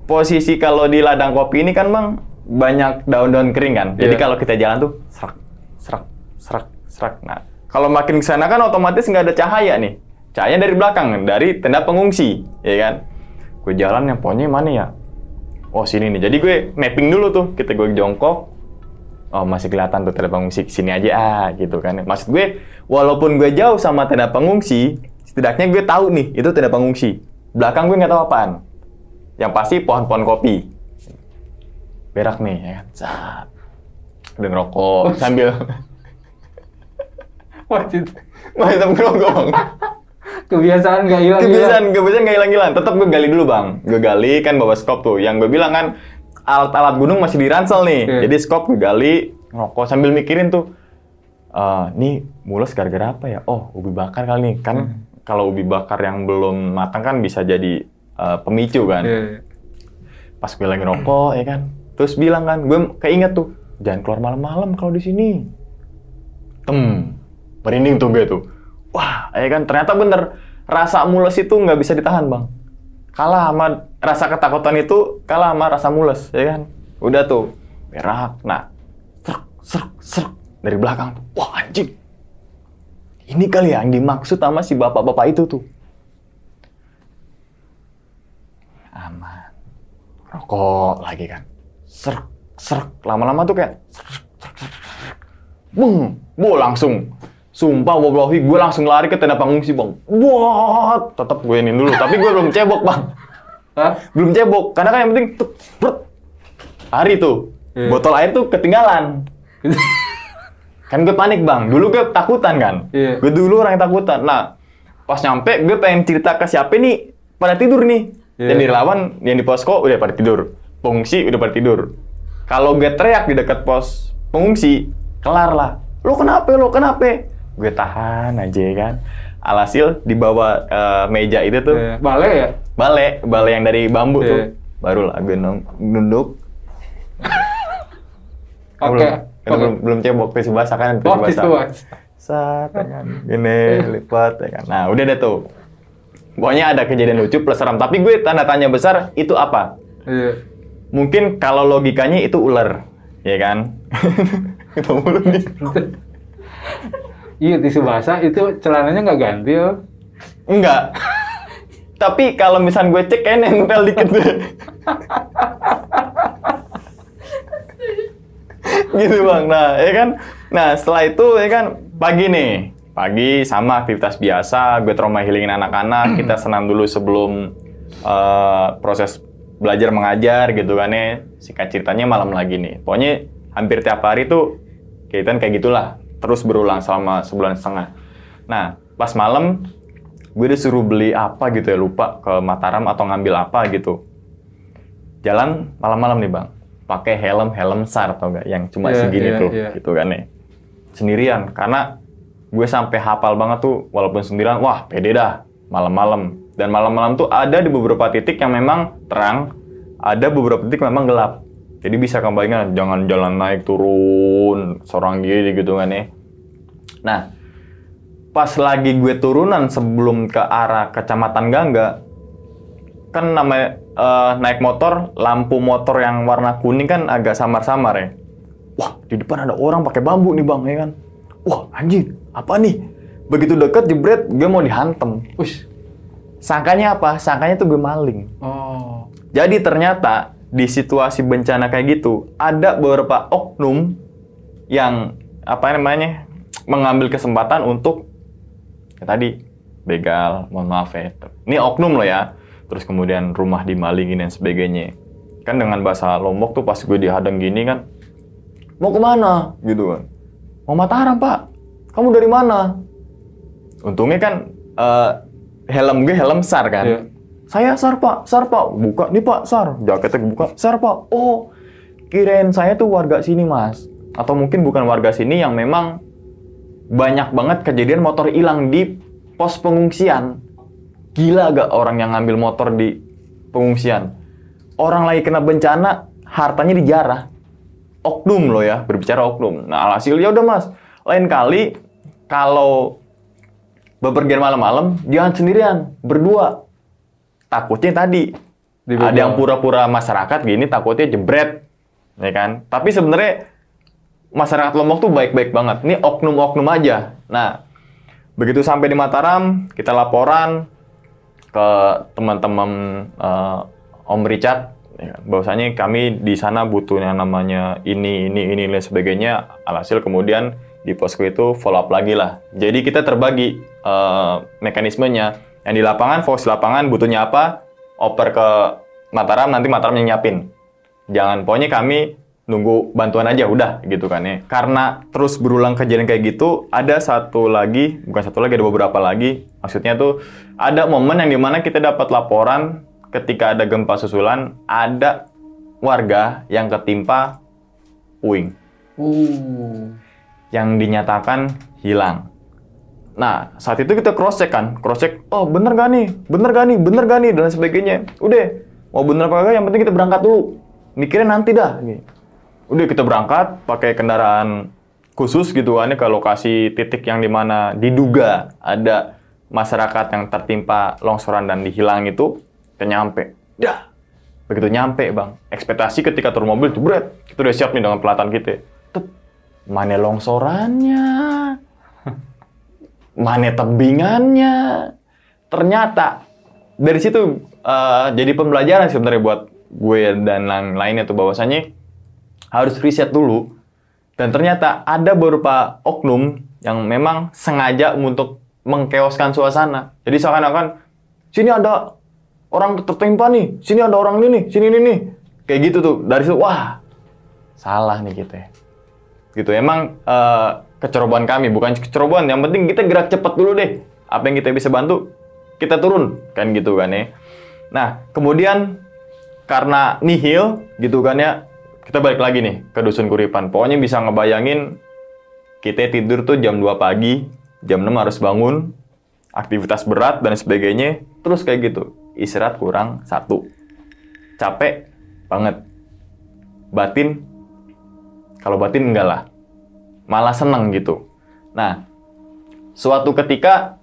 posisi kalau di ladang kopi ini kan bang banyak daun-daun kering kan. Jadi kalau kita jalan tuh serak. Nah, kalau makin ke sana kan otomatis nggak ada cahaya nih. Cahaya dari belakang, dari tenda pengungsi, ya kan. Gue jalan yang pokoknya mana ya? Oh sini nih. Jadi gue mapping dulu tuh. Gue jongkok. Oh masih kelihatan tuh tenda pengungsi. Sini aja gitu kan. Maksud gue, walaupun gue jauh sama tenda pengungsi, setidaknya gue tahu nih itu tenda pengungsi. Belakang gue nggak tahu apaan. Yang pasti pohon-pohon kopi. Berak nih, ya kan. Saat. Udah ngerokok sambil. Wajib ngerokok bang. Kebiasaan nggak hilang. Kebiasaan nggak hilang. Tetap gue gali dulu bang. Gue gali kan bawa skop tuh. Yang gue bilang kan alat-alat gunung masih di ransel nih. Jadi skop gue gali, ngerokok sambil mikirin tuh. Nih mules gara-gara apa ya? Oh ubi bakar kali nih. Kan kalau ubi bakar yang belum matang kan bisa jadi pemicu kan. Pas gue lagi ngerokok ya kan. Terus bilang kan, gue keinget tuh, jangan keluar malam-malam kalau di sini. Merinding tuh gue tuh. Wah, ya kan ternyata bener. Rasa mules itu nggak bisa ditahan bang. Kalah sama rasa ketakutan itu, kalah sama rasa mules, ya kan. Udah tuh, berak. Nah, serk dari belakang. Wah anjing. Ini kali ya yang dimaksud sama si bapak-bapak itu tuh. Aman. Rokok lagi kan. Serk. Lama-lama tuh kayak bung, langsung. Sumpah wallahi gue langsung lari ke tenda pengungsi bang. Wah, tetap gue ini dulu. Tapi gue belum cebok bang. Hah? Belum cebok. Karena kan yang penting lari tuh. Botol air tuh ketinggalan. Kan gue panik bang. Dulu gue takutan kan. Gue dulu orang yang takutan. Nah, pas nyampe gue pengen cerita ke siapa nih. Pada tidur nih. Yang di relawan, yang di posko udah pada tidur. Pengungsi udah pada tidur. Kalau gue teriak di dekat pos pengungsi, kelar lah. Lo kenapa? Gue tahan aja kan. Alhasil di bawah meja itu tuh. Bale ya? Bale yang dari bambu tuh. Barulah gue nunduk. Oke. Belum cebok, tisu basah kan. Tisu basah. Sat, ya kan. Gini, lipat, ya kan. Nah, udah deh tuh. Pokoknya ada kejadian lucu plus seram. Tapi gue tanda tanya besar, itu apa? Mungkin kalau logikanya itu ular. Ya kan? Kita mulu nih. Iya, tisu basah itu celananya nggak ganti ya? Enggak. Tapi kalau misalnya gue cek kayak nempel dikit deh. Gitu bang. Nah, ya kan. Nah, setelah itu ya kan pagi nih. Pagi sama aktivitas biasa. Gue trauma healingin anak-anak. Kita senam dulu sebelum proses belajar mengajar gitu kan ya. Singkat ceritanya malam lagi nih. Pokoknya hampir tiap hari tuh kegiatan kayak gitulah. Terus berulang selama 1,5 bulan. Nah, pas malam gue disuruh beli apa gitu ya, lupa ke Mataram atau ngambil apa gitu. Jalan malam-malam nih bang, pakai helm SAR tau gak, yang cuma segini tuh, gitu kan nih. Sendirian, karena gue sampai hafal banget tuh, walaupun sendirian, wah pede dah, malam-malam. Dan malam-malam tuh ada di beberapa titik yang memang terang, ada beberapa titik memang gelap. Jadi bisa kebayangkan jangan jalan naik turun seorang diri gitu kan ya. Nah, pas lagi gue turunan sebelum ke arah Kecamatan Gangga, kan namanya naik motor, lampu motor yang warna kuning kan agak samar-samar ya. Wah, di depan ada orang pakai bambu nih bang, ya kan? Wah, anjing, apa nih? Begitu deket jebret, gue mau dihantem. Ush. Sangkanya apa? Sangkanya tuh gue maling. Oh. Jadi ternyata di situasi bencana kayak gitu, ada beberapa oknum yang apa namanya mengambil kesempatan untuk ya tadi begal, mohon maaf ya. Ini oknum loh ya. Terus kemudian rumah dimalingin dan sebagainya. Kan dengan bahasa Lombok tuh pas gue dihadang gini kan, mau kemana? Gitu kan. Mau Mataram pak. Kamu dari mana? Untungnya kan helm gue helm SAR kan. Iya. Saya SAR pak. Buka nih pak SAR. Jaketnya buka. SAR pak. Oh, kirain saya tuh warga sini mas. Atau mungkin bukan warga sini yang memang banyak banget kejadian motor hilang di pos pengungsian. Gila gak orang yang ngambil motor di pengungsian? Orang lagi kena bencana, hartanya dijarah. Oknum loh ya, berbicara oknum. Nah alhasil ya udah mas, lain kali kalau bepergian malam-malam jangan sendirian, berdua. Takutnya tadi ada yang pura-pura masyarakat gini, takutnya jebret, ya kan? Tapi sebenarnya masyarakat Lombok tuh baik-baik banget. Ini oknum-oknum aja. Nah, begitu sampai di Mataram, kita laporan ke teman-teman Om Richard, ya, bahwasanya kami di sana butuh yang namanya ini dan sebagainya. Alhasil kemudian di posko itu follow up lagi lah. Jadi kita terbagi mekanismenya. Yang di lapangan, fokus di lapangan, butuhnya apa, oper ke Mataram, nanti Mataram yang nyiapin. Jangan, pokoknya kami nunggu bantuan aja, udah gitu kan ya. Karena terus berulang kejadian kayak gitu, ada ada beberapa lagi. Maksudnya tuh, ada momen yang dimana kita dapat laporan ketika ada gempa susulan, ada warga yang ketimpa puing. Yang dinyatakan hilang. Nah, saat itu kita cross-check kan. Cross-check, oh bener gak nih, dan sebagainya. Udah, mau bener apa kagak, yang penting kita berangkat dulu. Mikirnya nanti dah. Udah kita berangkat, pakai kendaraan khusus gitu kan, ke lokasi titik yang dimana diduga ada masyarakat yang tertimpa longsoran dan dihilang itu. Kita nyampe. Dah. Begitu nyampe bang, ekspektasi ketika turun mobil, jebret. Kita udah siap nih dengan pelatan kita. Mana longsorannya? Mana tebingannya? Ternyata dari situ jadi pembelajaran sebenarnya buat gue dan yang lainnya tuh bahwasanya harus riset dulu. Dan ternyata ada beberapa oknum yang memang sengaja untuk mengkeoskan suasana. Jadi seakan-akan sini ada orang tertimpa nih, sini ada orang ini nih, sini ini nih. Kayak gitu tuh. Dari situ wah, salah nih kita ya. Gitu emang kecerobohan kami, bukan kecerobohan, yang penting kita gerak cepat dulu deh, apa yang kita bisa bantu kita turun kan gitu kan ya. Nah kemudian karena nihil gitu kan ya, kita balik lagi nih ke Dusun Kuripan. Pokoknya bisa ngebayangin kita tidur tuh jam 2 pagi, jam 6 harus bangun, aktivitas berat dan sebagainya, terus kayak gitu, istirahat kurang 1, capek banget. Batin, kalau batin enggak lah, malah seneng gitu. Nah, suatu ketika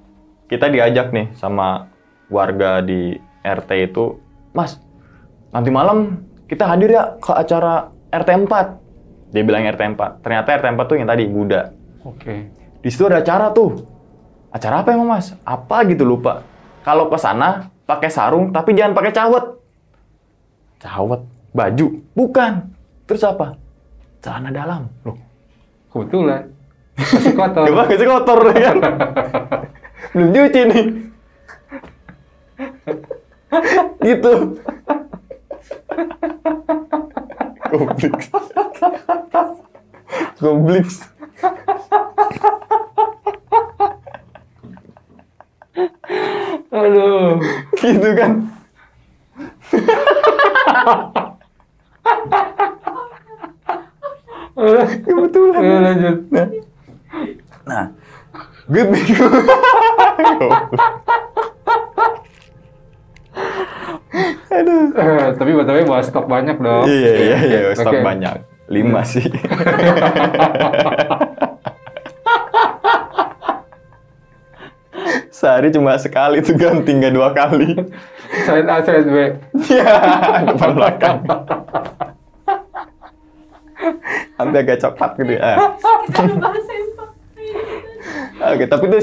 kita diajak nih sama warga di RT itu, Mas, nanti malam kita hadir ya ke acara RT 4. Dia bilang RT 4. Ternyata RT 4 tuh yang tadi, Buddha. Oke. Di situ ada acara tuh. Acara apa emang Mas? Apa gitu lupa. Kalau ke sana pakai sarung tapi jangan pakai cawet. Cawet? Baju? Bukan. Terus apa? Celana dalam. Loh. Kebetulan. Masih kotor. Masih kotor kan? Belum cuci nih. Gitu. Kompleks. Aduh. Gitu kan. Kebetulan. Ya, lanjut. Nah, gue bingung. Aduh. Tapi btw bawa stok banyak dong. Iya, stok Oke. banyak. 5 sih. Sehari cuma sekali tuh ganti, nggak 2 kali. Side A, side B. Iya, depan belakang. Nanti agak coklat gitu ya. Kita ngebahas info. Oke, tapi itu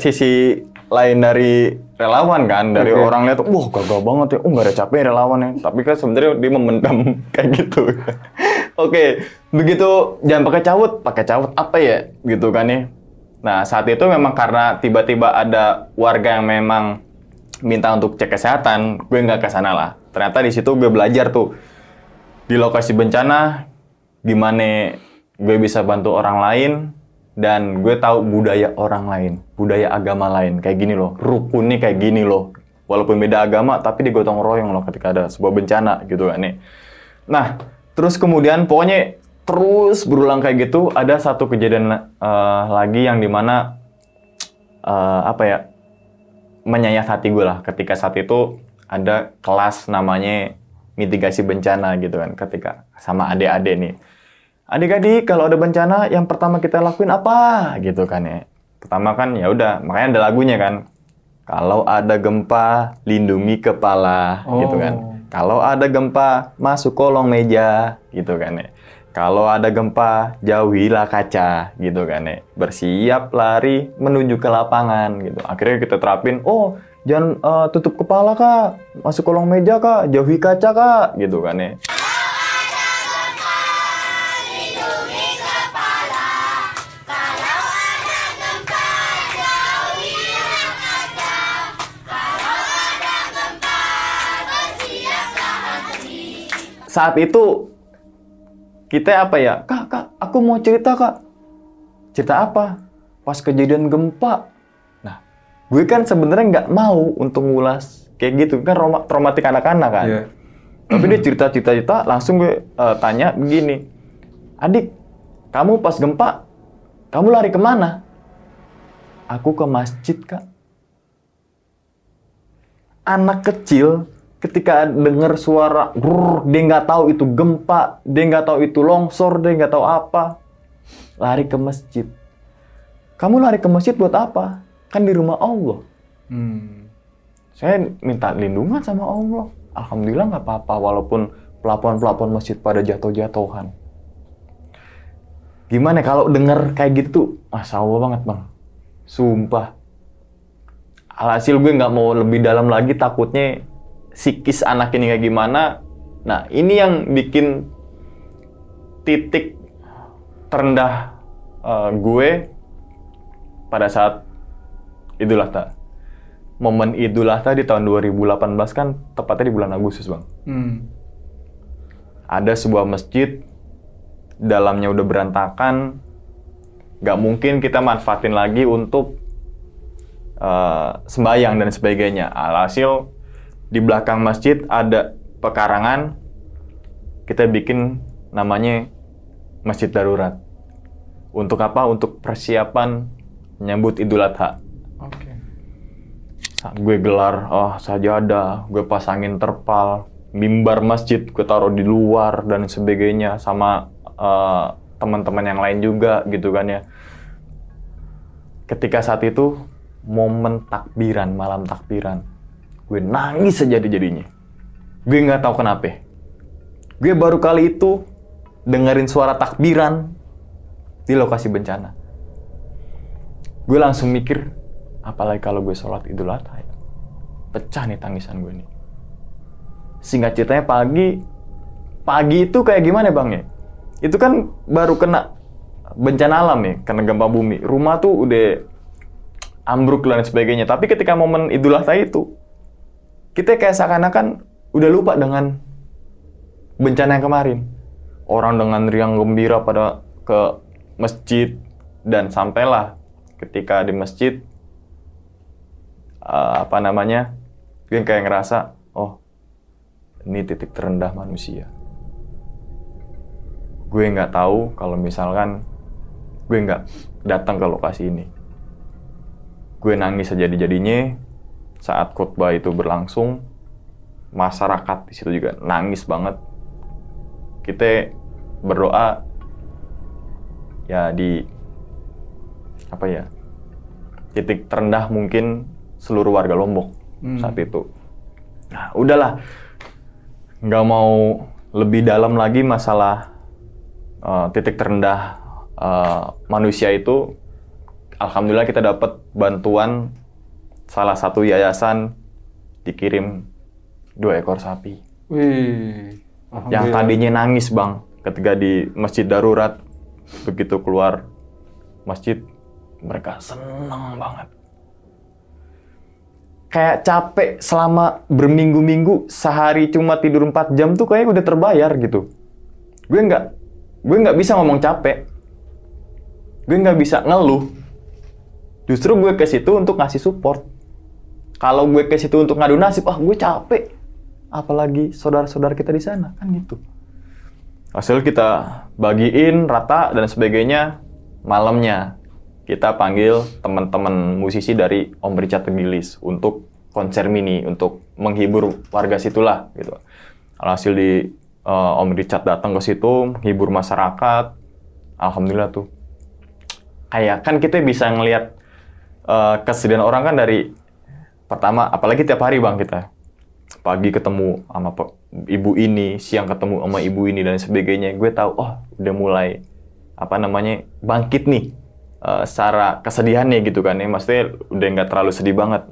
sisi lain dari relawan kan, dari Oke. orang lihat, wah gagal banget ya, nggak ada capek relawannya. Tapi kan sebenarnya dia memendam kayak gitu. Oke, begitu jangan pakai cawut apa ya, gitu kan ya. Nah saat itu memang karena tiba-tiba ada warga yang memang minta untuk cek kesehatan, gue nggak ke sana lah. Ternyata di situ gue belajar tuh di lokasi bencana gimana gue bisa bantu orang lain. Dan gue tahu budaya orang lain, budaya agama lain. Kayak gini loh, rukunnya kayak gini loh. Walaupun beda agama, tapi digotong royong loh ketika ada sebuah bencana gitu kan nih. Nah, terus kemudian pokoknya terus berulang kayak gitu. Ada satu kejadian lagi yang dimana, menyayat hati gue lah. Ketika saat itu ada kelas namanya mitigasi bencana gitu kan. Ketika sama adik-adik nih. Adik-adik, kalau ada bencana, yang pertama kita lakuin apa? Gitu kan ya. Pertama kan, ya udah, makanya ada lagunya kan. Kalau ada gempa, lindungi kepala, gitu kan. Kalau ada gempa, masuk kolong meja, gitu kan ya. Kalau ada gempa, jauhilah kaca, gitu kan ya. Bersiap lari menuju ke lapangan, gitu. Akhirnya kita terapin, oh, jangan tutup kepala, Kak. Masuk kolong meja, Kak. Jauhi kaca, Kak, gitu kan ya. Lindungi kepala. Kalau ada gempa, jauhilah kaca. Kalau ada gempa, bersiaplah hati. Saat itu kita apa ya? Kak, aku mau cerita, Kak. Cerita apa? Pas kejadian gempa. Nah, gue kan sebenarnya nggak mau untuk ngulas kayak gitu kan traumatik anak-anak kan. Iya. Tapi dia cerita, langsung gue tanya begini. Adik, kamu pas gempa, kamu lari kemana? Aku ke masjid, Kak. Anak kecil ketika dengar suara brrr, dia nggak tahu itu gempa, dia nggak tahu itu longsor, dia nggak tahu apa, lari ke masjid. Kamu lari ke masjid buat apa? Kan di rumah Allah. Saya minta lindungan sama Allah. Alhamdulillah nggak apa-apa, walaupun pelapon-pelapon masjid pada jatuh-jatuhan. Gimana kalau denger kayak gitu? Masya Allah banget, Bang. Sumpah. Alhasil gue nggak mau lebih dalam lagi, takutnya psikis anak ini kayak gimana. Nah, ini yang bikin titik terendah gue pada saat Idul Adha. Momen Idul Adha di tahun 2018 kan tepatnya di bulan Agustus, Bang. Ada sebuah masjid, dalamnya udah berantakan, nggak mungkin kita manfaatin lagi untuk sembahyang dan sebagainya. Alhasil di belakang masjid ada pekarangan, kita bikin namanya masjid darurat. Untuk apa? Untuk persiapan menyambut Idul Adha. Oke. Gue gelar, sajadah, gue pasangin terpal, mimbar masjid gue taruh di luar dan sebagainya, sama teman-teman yang lain juga gitu kan ya. Ketika saat itu momen takbiran, malam takbiran, gue nangis sejadi-jadinya. Gue nggak tahu kenapa. Gue baru kali itu dengerin suara takbiran di lokasi bencana. Gue langsung mikir, apalagi kalau gue sholat Idul Adha ya. Pecah nih tangisan gue nih. Singkat ceritanya pagi itu kayak gimana, Bang ya? Itu kan baru kena bencana alam ya, kena gempa bumi. Rumah tuh udah ambruk dan sebagainya. Tapi ketika momen Idul Adha itu, kita kayak seakan-akan udah lupa dengan bencana yang kemarin. Orang dengan riang gembira pada ke masjid, dan sampailah ketika di masjid, gue kayak ngerasa, oh, ini titik terendah manusia. Gue nggak tahu kalau misalkan gue nggak datang ke lokasi ini. Gue nangis sejadi-jadinya saat khutbah itu berlangsung, masyarakat di situ juga nangis banget. Kita berdoa ya di apa ya, titik terendah mungkin seluruh warga Lombok saat itu. Nah, udahlah, nggak mau lebih dalam lagi masalah titik terendah manusia itu. Alhamdulillah kita dapat bantuan salah satu yayasan, dikirim 2 ekor sapi. Wih. Yang tadinya nangis bang ketika di masjid darurat, begitu keluar masjid mereka seneng banget. Kayak capek selama berminggu-minggu, sehari cuma tidur 4 jam tuh kayaknya udah terbayar gitu. Gue nggak bisa ngomong capek, gue nggak bisa ngeluh. Justru gue ke situ untuk ngasih support. Kalau gue ke situ untuk ngadu nasib, gue capek. Apalagi saudara-saudara kita di sana, kan gitu. Hasil kita bagiin rata dan sebagainya. Malamnya kita panggil teman-teman musisi dari Om Richard Tegilis untuk konser mini, untuk menghibur warga situlah gitu. Alhasil Om Richard datang ke situ, menghibur masyarakat. Alhamdulillah tuh. Kayak kan kita bisa ngelihat kesedihan orang kan dari pertama, apalagi tiap hari bang kita. Pagi ketemu sama ibu ini, siang ketemu sama ibu ini dan sebagainya. Gue tahu, udah mulai bangkit nih secara kesedihannya gitu kan ya. Maksudnya udah nggak terlalu sedih banget.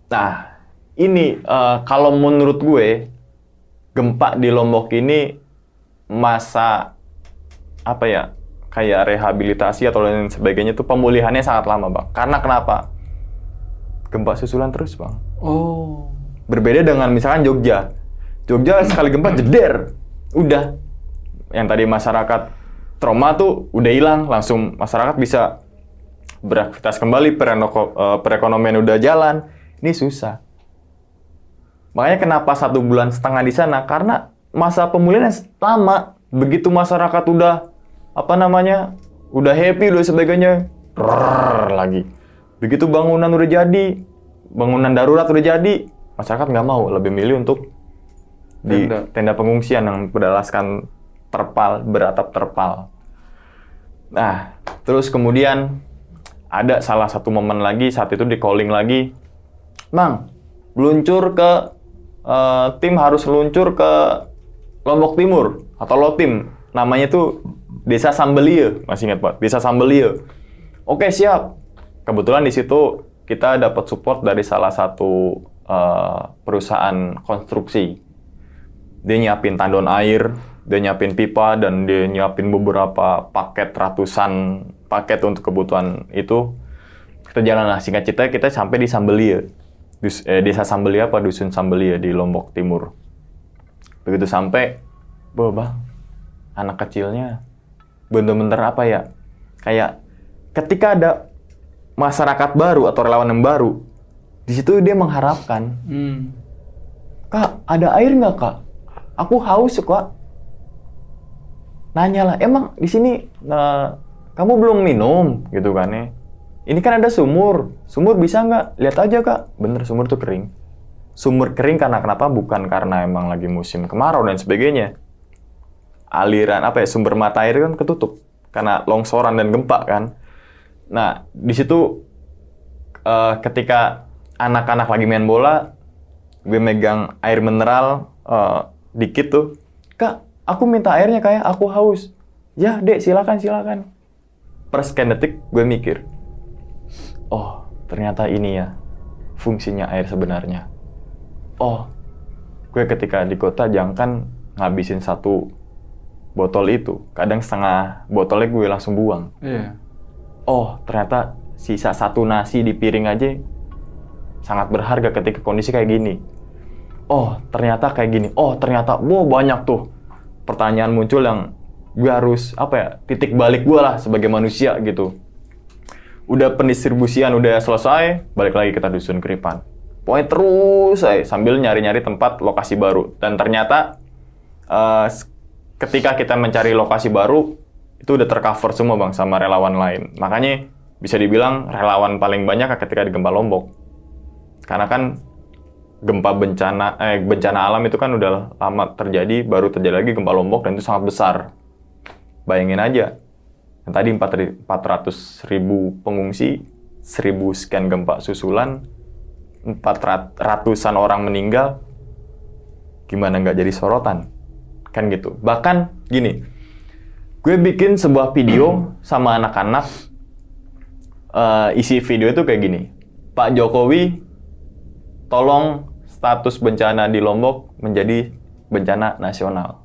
Nah ini kalau menurut gue gempa di Lombok ini masa kayak rehabilitasi atau lain sebagainya tuh pemulihannya sangat lama bang. Karena kenapa? Gempa susulan terus bang. Oh. Berbeda dengan misalkan Jogja. Jogja sekali gempa jeder. Udah. Yang tadi masyarakat trauma tuh udah hilang. Langsung masyarakat bisa beraktivitas kembali. Perekonomian udah jalan. Ini susah. Makanya kenapa 1,5 bulan di sana? Karena masa pemulihan lama. Begitu masyarakat udah udah happy, udah sebagainya. Lagi. Begitu bangunan udah jadi, bangunan darurat udah jadi, masyarakat nggak mau, lebih milih untuk di tenda pengungsian yang beralaskan terpal, beratap terpal. Nah, terus kemudian ada salah satu momen lagi, saat itu di calling lagi, Mang, luncur ke tim harus luncur ke Lombok Timur atau Lotim, namanya tuh Desa Sambelie, masih ingat Pak? Desa Sambelie. Oke, siap. Kebetulan di situ kita dapat support dari salah satu perusahaan konstruksi. Dia nyiapin tandon air, dia nyiapin pipa, dan dia nyiapin beberapa ratusan paket untuk kebutuhan itu. Kita jalan, singkat cerita kita sampai di Sambelie. Desa Sambelie Dusun Sambelie di Lombok Timur. Begitu sampai, Bang, anak kecilnya bener-bener kayak ketika ada masyarakat baru atau relawan yang baru, di situ dia mengharapkan, Kak, ada air nggak Kak? Aku haus Kak. Nanya lah, emang di sini kamu belum minum gitu kan ya? Ini kan ada sumur bisa nggak? Lihat aja Kak, bener sumur tuh kering. Sumur kering karena kenapa? Bukan karena emang lagi musim kemarau dan sebagainya. Aliran sumber mata air kan ketutup karena longsoran dan gempa kan. Nah, di situ ketika anak-anak lagi main bola, gue megang air mineral dikit tuh. Kak, aku minta airnya kayak aku haus. Ya, Dek, silakan. Per sekian detik gue mikir, oh, ternyata ini ya fungsinya air sebenarnya. Oh, gue ketika di kota jangan ngabisin 1 botol itu. Kadang setengah botolnya gue langsung buang. Iya. Oh, ternyata sisa 1 nasi di piring aja sangat berharga ketika kondisi kayak gini. Oh, ternyata kayak gini. Oh, ternyata, banyak tuh pertanyaan muncul yang gue harus, titik balik gue lah sebagai manusia gitu. Udah pendistribusian udah selesai, balik lagi kita Dusun Keripan. Pokoknya terus sambil nyari-nyari tempat lokasi baru. Dan ternyata ketika kita mencari lokasi baru, itu udah tercover semua Bang sama relawan lain. Makanya bisa dibilang relawan paling banyak ketika di gempa Lombok. Karena kan gempa bencana alam itu kan udah lama terjadi, baru terjadi lagi gempa Lombok dan itu sangat besar. Bayangin aja, yang tadi 400.000 pengungsi, 1.000 sekian gempa susulan, 400-an orang meninggal, gimana nggak jadi sorotan? Kan gitu. Bahkan gini, gue bikin sebuah video sama anak-anak, isi video itu kayak gini, Pak Jokowi, tolong status bencana di Lombok menjadi bencana nasional.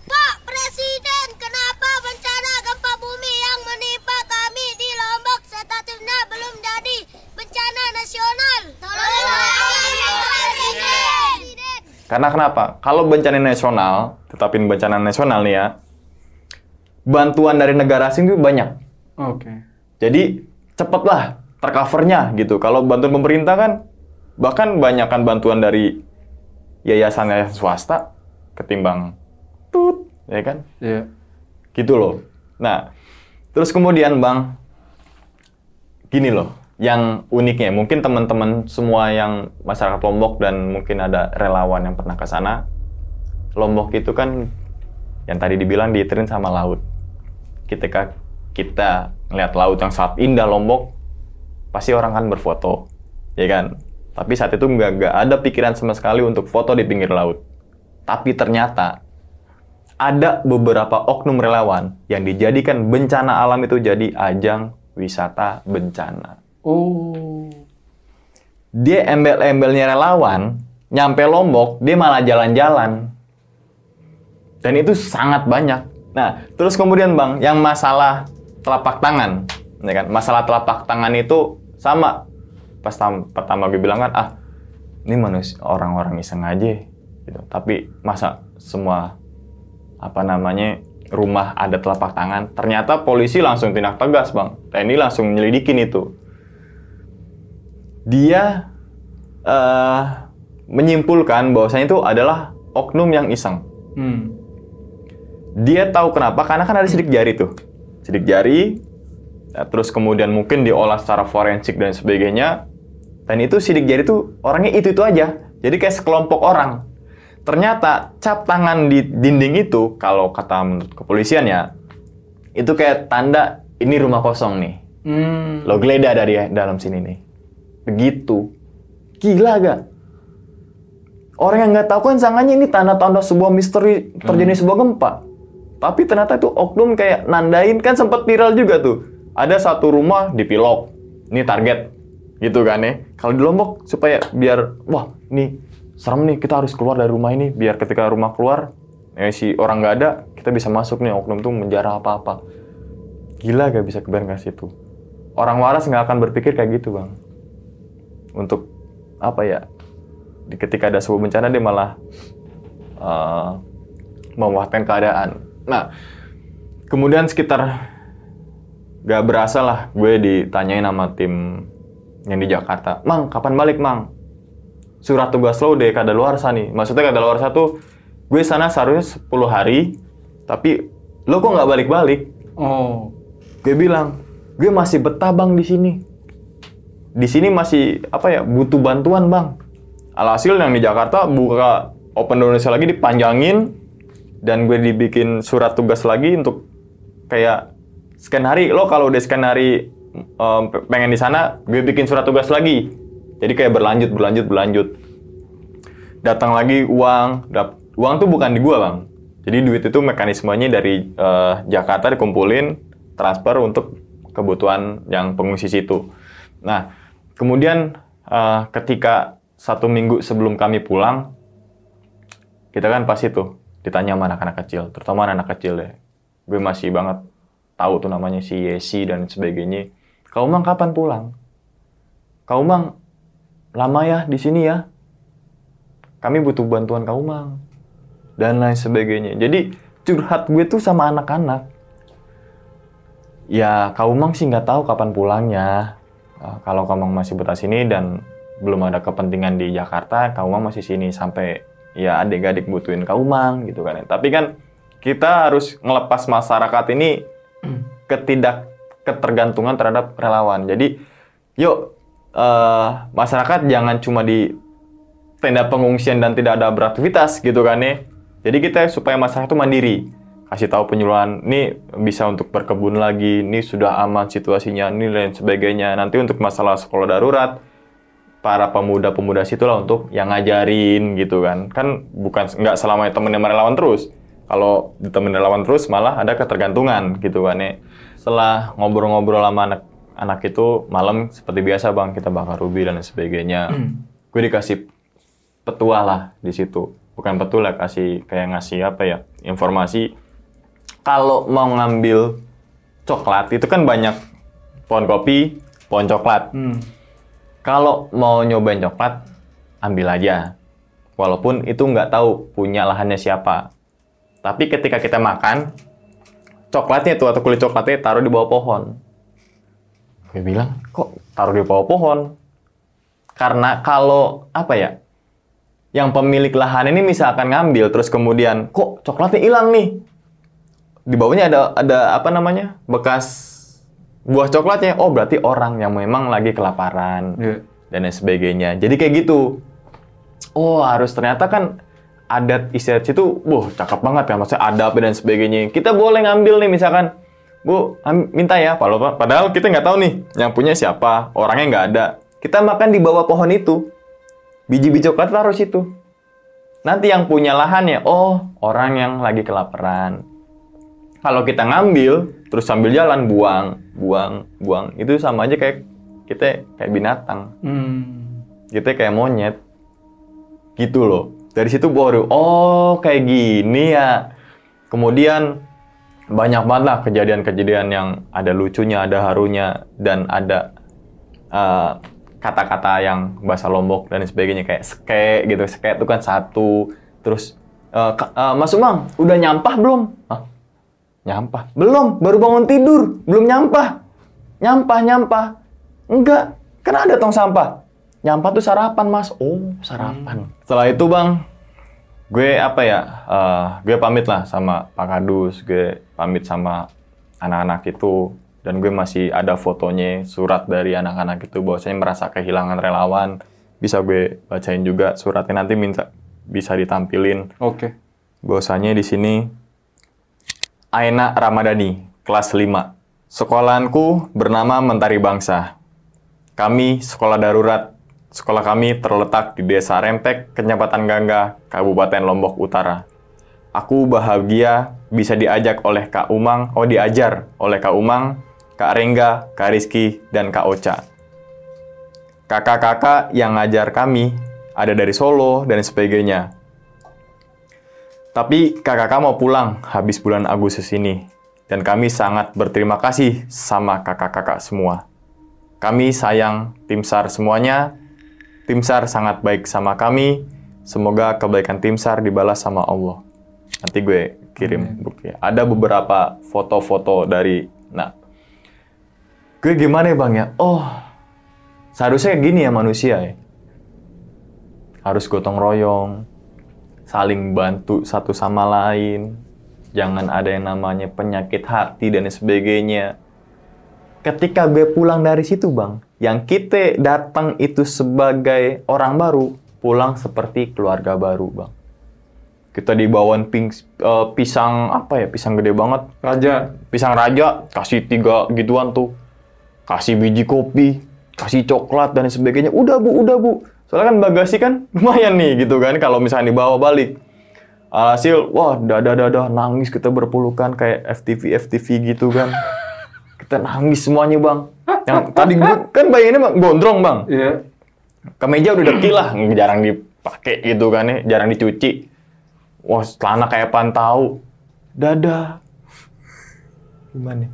Pak Presiden, kenapa bencana gempa bumi yang menimpa kami di Lombok statusnya belum jadi bencana nasional? Tolong Pak Presiden. Karena kenapa? Kalau bencana nasional, tetapin bencana nasional nih ya, bantuan dari negara asing itu banyak. Oke. Jadi cepatlah tercovernya gitu. Kalau bantuan pemerintah kan, bahkan banyakkan bantuan dari yayasan swasta ketimbang ya kan? Iya. Gitu loh. Nah, terus kemudian Bang, gini loh, yang uniknya, mungkin teman-teman semua yang masyarakat Lombok dan mungkin ada relawan yang pernah ke sana, Lombok itu kan yang tadi dibilang diiterin sama laut. Ketika kita ngeliat laut yang sangat indah Lombok, pasti orang kan berfoto, ya kan? Tapi saat itu nggak ada pikiran sama sekali untuk foto di pinggir laut. Tapi ternyata ada beberapa oknum relawan yang dijadikan bencana alam itu jadi ajang wisata bencana. Oh. Dia embel-embelnya relawan, nyampe Lombok, dia malah jalan-jalan. Dan itu sangat banyak. Nah, terus kemudian Bang, yang masalah telapak tangan, ya kan? Masalah telapak tangan itu sama. Pas pertama gue bilang kan, ini manusia orang-orang iseng aja, gitu. Tapi masa semua rumah ada telapak tangan? Ternyata polisi langsung tindak tegas Bang. TNI langsung nyelidikin itu. Dia menyimpulkan bahwasanya itu adalah oknum yang iseng. Dia tahu kenapa? Karena kan ada sidik jari tuh. Sidik jari, terus kemudian mungkin diolah secara forensik dan sebagainya. Dan itu sidik jari tuh orangnya itu aja. Jadi kayak sekelompok orang. Ternyata cap tangan di dinding itu, kalau kata menurut kepolisian ya, itu kayak tanda ini rumah kosong nih. Lo geledah dari dalam sini nih. Begitu. Gila gak? Orang yang nggak tahu kan sangkanya ini tanda-tanda sebuah misteri terjadi sebuah gempa. Tapi ternyata itu oknum kayak nandain, kan sempat viral juga tuh. Ada satu rumah dipilok. Ini target. Gitu kan ya. Kalau di Lombok supaya biar, wah ini serem nih, kita harus keluar dari rumah ini. Biar ketika rumah keluar, si orang nggak ada, kita bisa masuk nih. Oknum tuh menjarah apa-apa. Gila gak bisa kebayang ke situ. Orang waras nggak akan berpikir kayak gitu Bang. Untuk ketika ada sebuah bencana dia malah memanfaatkan keadaan. Nah, kemudian sekitar gak berasa lah gue ditanyain sama tim yang di Jakarta, Mang, kapan balik Mang? Surat tugas lo udah kadaluarsa nih. Maksudnya kadaluarsa tuh gue sana seharusnya 10 hari, tapi lo kok nggak balik-balik? Oh. Gue bilang, gue masih betah Bang di sini. Di sini masih butuh bantuan Bang. Alhasil yang di Jakarta buka Open Indonesia lagi dipanjangin, dan gue dibikin surat tugas lagi untuk kayak sekian hari. Lo kalau udah sekian hari pengen di sana, gue bikin surat tugas lagi. Jadi kayak berlanjut. Datang lagi uang. Uang tuh bukan di gua Bang. Jadi duit itu mekanismenya dari Jakarta dikumpulin, transfer untuk kebutuhan yang pengungsi situ. Nah, kemudian ketika 1 minggu sebelum kami pulang, kita kan pasti tuh ditanya sama anak-anak kecil, terutama anak kecil ya. Gue masih banget tahu tuh namanya si Yesi dan sebagainya. Kau Mang kapan pulang? Kau Mang lama ya di sini ya. Kami butuh bantuan Kau Mang. Dan lain sebagainya. Jadi curhat gue tuh sama anak-anak. Ya Kau Mang sih nggak tahu kapan pulangnya. Kalau Kau Mang masih betah sini dan belum ada kepentingan di Jakarta, Kau Mang masih sini sampai ya adik-adik butuhin Kau Mang gitu kan. Tapi kan kita harus ngelepas masyarakat ini ketergantungan terhadap relawan. Jadi yuk masyarakat jangan cuma tenda pengungsian dan tidak ada beraktivitas gitu kan ya. Jadi kita supaya masyarakat itu mandiri. Kasih tahu penyuluhan, ini bisa untuk berkebun lagi, ini sudah aman situasinya, ini lain sebagainya. Nanti untuk masalah sekolah darurat, para pemuda-pemuda situlah untuk yang ngajarin gitu kan. Kan bukan nggak selamanya temennya relawan terus. Kalau ditemenin relawan terus malah ada ketergantungan gitu kan ya. Setelah ngobrol-ngobrol sama anak itu malam seperti biasa bang, kita bakar ubi dan sebagainya. Gue dikasih petua lah di situ. Bukan petua lah, ngasih apa ya, informasi. Kalau mau ngambil coklat itu kan banyak pohon kopi, pohon coklat. Kalau mau nyobain coklat, ambil aja. Walaupun itu nggak tahu punya lahannya siapa. Tapi ketika kita makan, coklatnya itu atau kulit coklatnya taruh di bawah pohon. Gue bilang, kok taruh di bawah pohon? Karena kalau, apa ya, yang pemilik lahan ini misalkan ngambil, terus kemudian, kok coklatnya hilang nih? Di bawahnya ada apa namanya, bekas buah coklatnya. Oh, berarti orang yang memang lagi kelaparan, dan lain sebagainya. Jadi kayak gitu. Oh, harus ternyata kan adat istiadat itu, cakep banget ya, maksudnya adab dan sebagainya. Kita boleh ngambil nih misalkan, Bu, minta ya, padahal kita nggak tahu nih, yang punya siapa, orangnya nggak ada. Kita makan di bawah pohon itu, biji-biji coklat taruh situ. Nanti yang punya lahannya, oh, orang yang lagi kelaparan. Kalau kita ngambil, terus sambil jalan, buang, itu sama aja kayak kita kayak binatang. Kita kayak monyet. Gitu loh. Dari situ baru, oh kayak gini ya. Kemudian banyak banget lah kejadian-kejadian yang ada lucunya, ada harunya, dan ada kata-kata yang bahasa Lombok dan sebagainya kayak seke gitu. Seke itu kan satu. Terus, Mas Umang, udah nyampah belum? Hah? Nyampah? Belum, baru bangun tidur. Belum nyampah. Nyampah. Enggak, kan ada tong sampah. Nyampah tuh sarapan, Mas. Oh, sarapan. Setelah itu, Bang, gue gue pamit lah sama Pak Kadus, gue pamit sama anak-anak itu, dan gue masih ada fotonya, surat dari anak-anak itu, bahwasanya merasa kehilangan relawan. Bisa gue bacain juga suratnya, nanti bisa ditampilin. Oke. Bahwasanya di sini, Aina Ramadhani, kelas 5. Sekolahanku bernama Mentari Bangsa. Kami sekolah darurat. Sekolah kami terletak di Desa Rempek, Kecamatan Gangga, Kabupaten Lombok Utara. Aku bahagia bisa diajar oleh Kak Umang, Kak Rengga, Kak Rizky, dan Kak Ocha. Kakak-kakak yang ngajar kami ada dari Solo dan sebagainya. Tapi kakak-kakak mau pulang habis bulan Agustus ini. Dan kami sangat berterima kasih sama kakak-kakak semua. Kami sayang tim SAR semuanya. Tim SAR sangat baik sama kami. Semoga kebaikan tim SAR dibalas sama Allah. Nanti gue kirim bukti. Ada beberapa foto-foto dari... Nah, gue gimana ya Bang ya? Oh, seharusnya gini ya manusia ya. Harus gotong royong. Saling bantu satu sama lain. Jangan ada yang namanya penyakit hati dan sebagainya. Ketika gue pulang dari situ, Bang, yang kita datang itu sebagai orang baru, pulang seperti keluarga baru, Bang. Kita dibawain pisang, pisang gede banget. Pisang raja, kasih 3 gituan tuh. Kasih biji kopi, kasih coklat, dan sebagainya. Udah, Bu. Soalnya kan bagasi kan lumayan nih, gitu kan, kalau misalnya dibawa balik. Alhasil, wah, dadah, nangis kita berpelukan kayak FTV gitu kan. Kita nangis semuanya, Bang. Yang tadi gue kan bayanginnya Bang, gondrong, Bang. Iya. Kemeja udah dekil lah, jarang dipakai gitu kan ya, jarang dicuci. Wah, celana kayak pantau. Dadah. Gimana?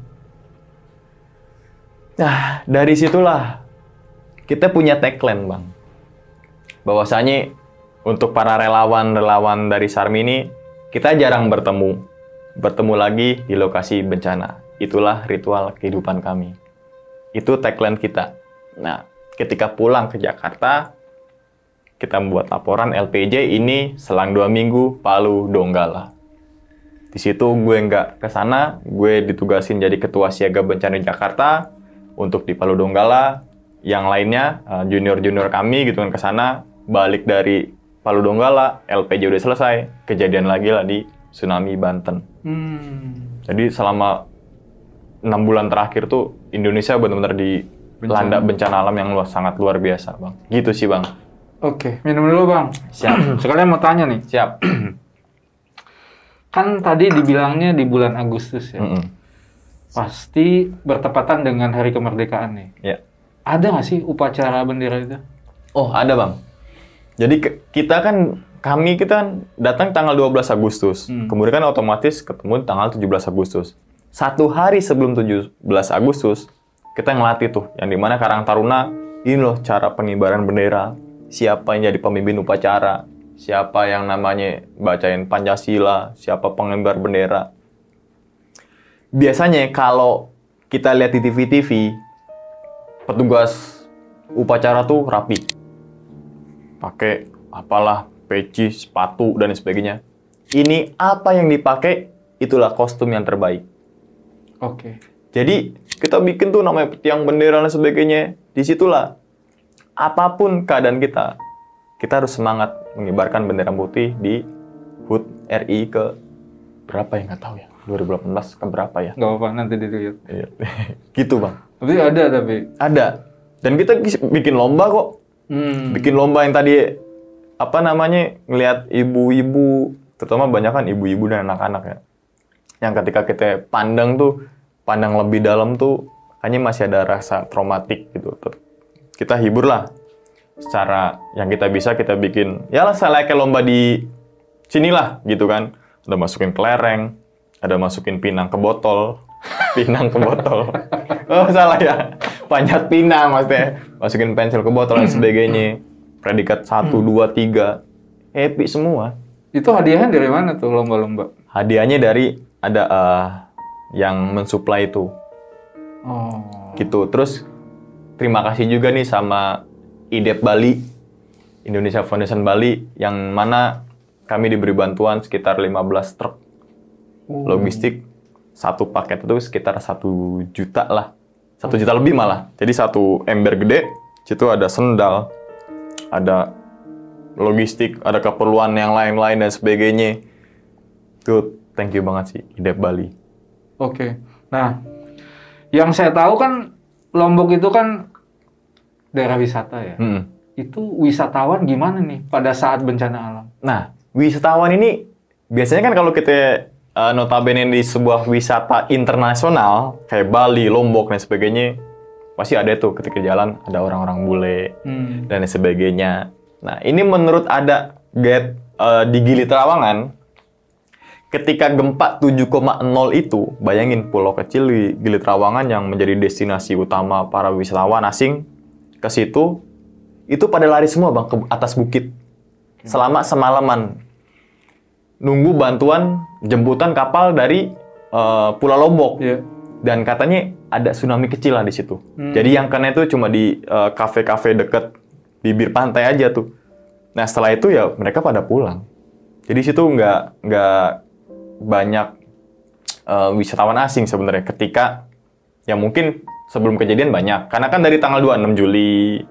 Nah, dari situlah kita punya tagline, Bang. Bahwasanya untuk para relawan dari SARMI ini, kita jarang bertemu lagi di lokasi bencana. Itulah ritual kehidupan kami. Itu tagline kita. Nah, ketika pulang ke Jakarta, kita membuat laporan LPJ ini selang 2 minggu Palu Donggala. Di situ gue nggak ke sana, gue ditugasin jadi ketua siaga bencana Jakarta untuk di Palu Donggala. Yang lainnya junior-junior kami gitu kan ke sana, balik dari Palu Donggala, LPJ udah selesai, kejadian lagi lah di tsunami Banten. Jadi selama 6 bulan terakhir tuh Indonesia benar-benar dilanda bencana alam yang sangat luar biasa, Bang. Gitu sih, Bang. Oke, minum dulu, Bang. Siap. Sekalian mau tanya nih. Siap. Kan tadi dibilangnya di bulan Agustus ya. Pasti bertepatan dengan Hari Kemerdekaan nih. Ya. Ada nggak sih upacara bendera itu? Oh, ada, Bang. Jadi kita kan datang tanggal 12 Agustus. Kemudian kan otomatis ketemu tanggal 17 Agustus. 1 hari sebelum 17 Agustus, kita ngelatih tuh. Yang dimana Karang Taruna, ini loh cara pengibaran bendera. Siapa yang jadi pemimpin upacara. Siapa yang namanya bacain Pancasila. Siapa pengibar bendera. Biasanya kalau kita lihat di TV-TV, petugas upacara tuh rapi. Pakai apalah, peci, sepatu, dan sebagainya. Ini apa yang dipakai, itulah kostum yang terbaik. Oke. Jadi, kita bikin tuh namanya tiang bendera dan sebagainya. Disitulah, apapun keadaan kita harus semangat mengibarkan bendera putih di HUT RI ke berapa ya, nggak tahu ya. 2018 ke berapa ya? Nggak apa-apa, nanti dilihat. Iya. Gitu, Bang. Tapi. Ada. Dan kita bikin lomba kok. Bikin lomba yang tadi ngelihat ibu-ibu, terutama banyak kan ibu-ibu dan anak-anak ya, yang ketika kita pandang lebih dalam tuh kayaknya masih ada rasa traumatik gitu. Kita hibur lah secara yang kita bisa, kita bikin ya lah kayak lomba di sinilah gitu kan. Ada masukin kelereng, ada masukin pinang ke botol. Oh, salah ya. Panjat pinang maksudnya. Masukin pensil ke botol dan sebagainya. Predikat 1, 2, 3. Happy semua. Itu hadiahnya dari mana tuh lomba-lomba? Hadiahnya dari ada yang mensuplai itu. Oh. Gitu. Terus terima kasih juga nih sama IDEP Bali, Indonesia Foundation Bali, yang mana kami diberi bantuan sekitar 15 truk logistik. Satu paket itu sekitar 1 juta lah. 1 juta lebih malah. Jadi satu ember gede, situ ada sendal, ada logistik, ada keperluan yang lain-lain dan sebagainya. Tuh, thank you banget sih IDEP Bali. Oke. Nah, yang saya tahu kan Lombok itu kan daerah wisata ya. Itu wisatawan gimana nih pada saat bencana alam? Nah, wisatawan ini biasanya kan kalau kita notabene di sebuah wisata internasional kayak Bali, Lombok dan sebagainya, pasti ada tuh ketika jalan ada orang-orang bule dan sebagainya. Nah, ini menurut ada guide di Gili Trawangan, ketika gempa 7,0 itu, bayangin pulau kecil di Gili Trawangan yang menjadi destinasi utama para wisatawan asing ke situ, itu pada lari semua, Bang, ke atas bukit. Selama semalaman. Nunggu bantuan jemputan kapal dari Pulau Lombok. Yeah. Dan katanya ada tsunami kecil lah di situ. Jadi yang kena itu cuma di kafe-kafe deket bibir pantai aja tuh. Nah, setelah itu ya mereka pada pulang. Jadi situ nggak banyak wisatawan asing sebenarnya ketika ya mungkin sebelum kejadian banyak. Karena kan dari tanggal 26 Juli,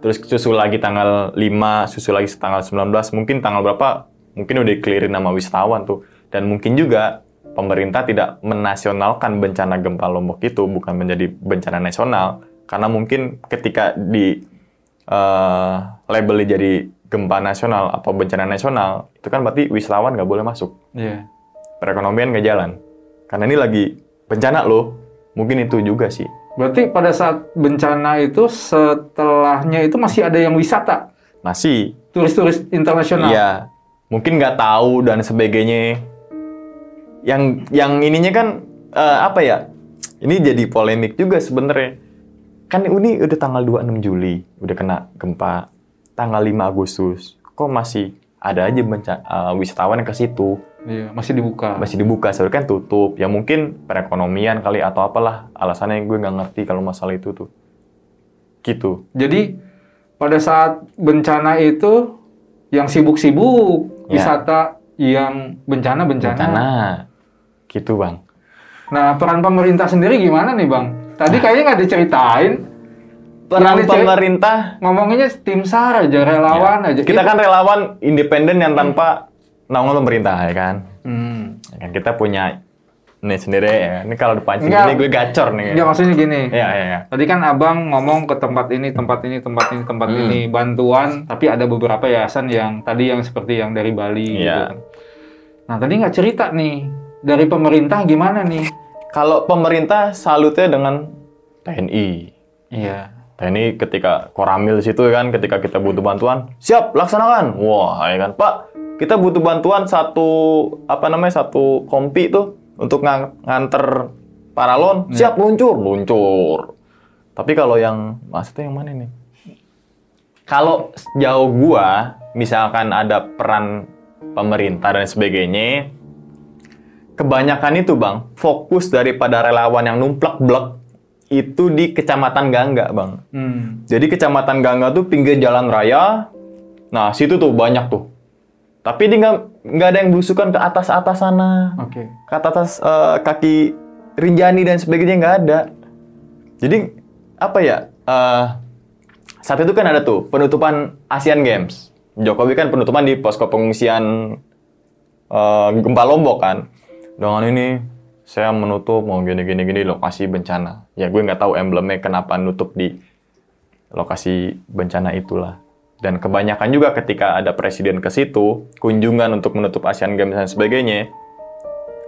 terus susul lagi tanggal 5, susul lagi tanggal 19, mungkin tanggal berapa, mungkin udah clearin nama wisatawan tuh. Dan mungkin juga pemerintah tidak menasionalkan bencana gempa Lombok itu, bukan menjadi bencana nasional. Karena mungkin ketika di label jadi gempa nasional atau bencana nasional, itu kan berarti wisatawan nggak boleh masuk. Yeah. Perekonomian nggak jalan. Karena ini lagi bencana loh. Mungkin itu juga sih. Berarti pada saat bencana itu, setelahnya itu masih ada yang wisata? Masih. Turis-turis internasional? Iya. Mungkin nggak tahu dan sebagainya. Yang ininya kan, apa ya, ini jadi polemik juga sebenarnya. Kan ini udah tanggal 26 Juli, udah kena gempa. Tanggal 5 Agustus, kok masih ada aja wisatawan ke situ? Iya, masih dibuka. Masih dibuka, sebenarnya kan tutup. Ya mungkin perekonomian kali atau apalah. Alasannya gue nggak ngerti kalau masalah itu tuh. Gitu. Jadi, pada saat bencana itu, yang sibuk-sibuk, wisata yang bencana. Gitu, Bang. Nah, peran pemerintah sendiri gimana nih, Bang? Tadi kayaknya nggak diceritain. peran Yang pemerintah. Ngomonginnya tim SAR aja, relawan aja. Kita kan relawan independen yang tanpa naungan pemerintah ya kan. Ya kan kita punya nih sendiri ya. Ini kalau dipancing ini gue gacor nih. Enggak, maksudnya gini. Iya. Tadi kan abang ngomong ke tempat ini, tempat ini, bantuan. Tapi ada beberapa yayasan yang tadi yang seperti yang dari Bali. Iya. Gitu kan. Nah tadi nggak cerita nih dari pemerintah gimana nih? Kalau pemerintah salutnya dengan TNI. Iya. TNI ketika Koramil di situ kan, ketika kita butuh bantuan, siap laksanakan. Wah, ya kan Pak, kita butuh bantuan satu kompi tuh untuk nganter paralon, siap luncur. Tapi kalau yang maksudnya yang mana nih? Kalau jauh gua, misalkan ada peran pemerintah dan sebagainya, kebanyakan itu bang, fokus daripada relawan yang numplek-blek itu di Kecamatan Gangga bang. Jadi Kecamatan Gangga tuh pinggir jalan raya, nah situ tuh banyak tuh. Tapi dia nggak ada yang belusukan ke atas sana, ke atas kaki Rinjani dan sebagainya nggak ada. Jadi apa ya? Saat itu kan ada tuh penutupan Asian Games. Jokowi kan penutupan di posko pengungsian gempa Lombok kan. Dengan ini saya menutup mau gini lokasi bencana. Ya gue nggak tahu emblemnya kenapa nutup di lokasi bencana itulah. Dan kebanyakan juga ketika ada presiden ke situ, kunjungan untuk menutup Asian Games dan sebagainya,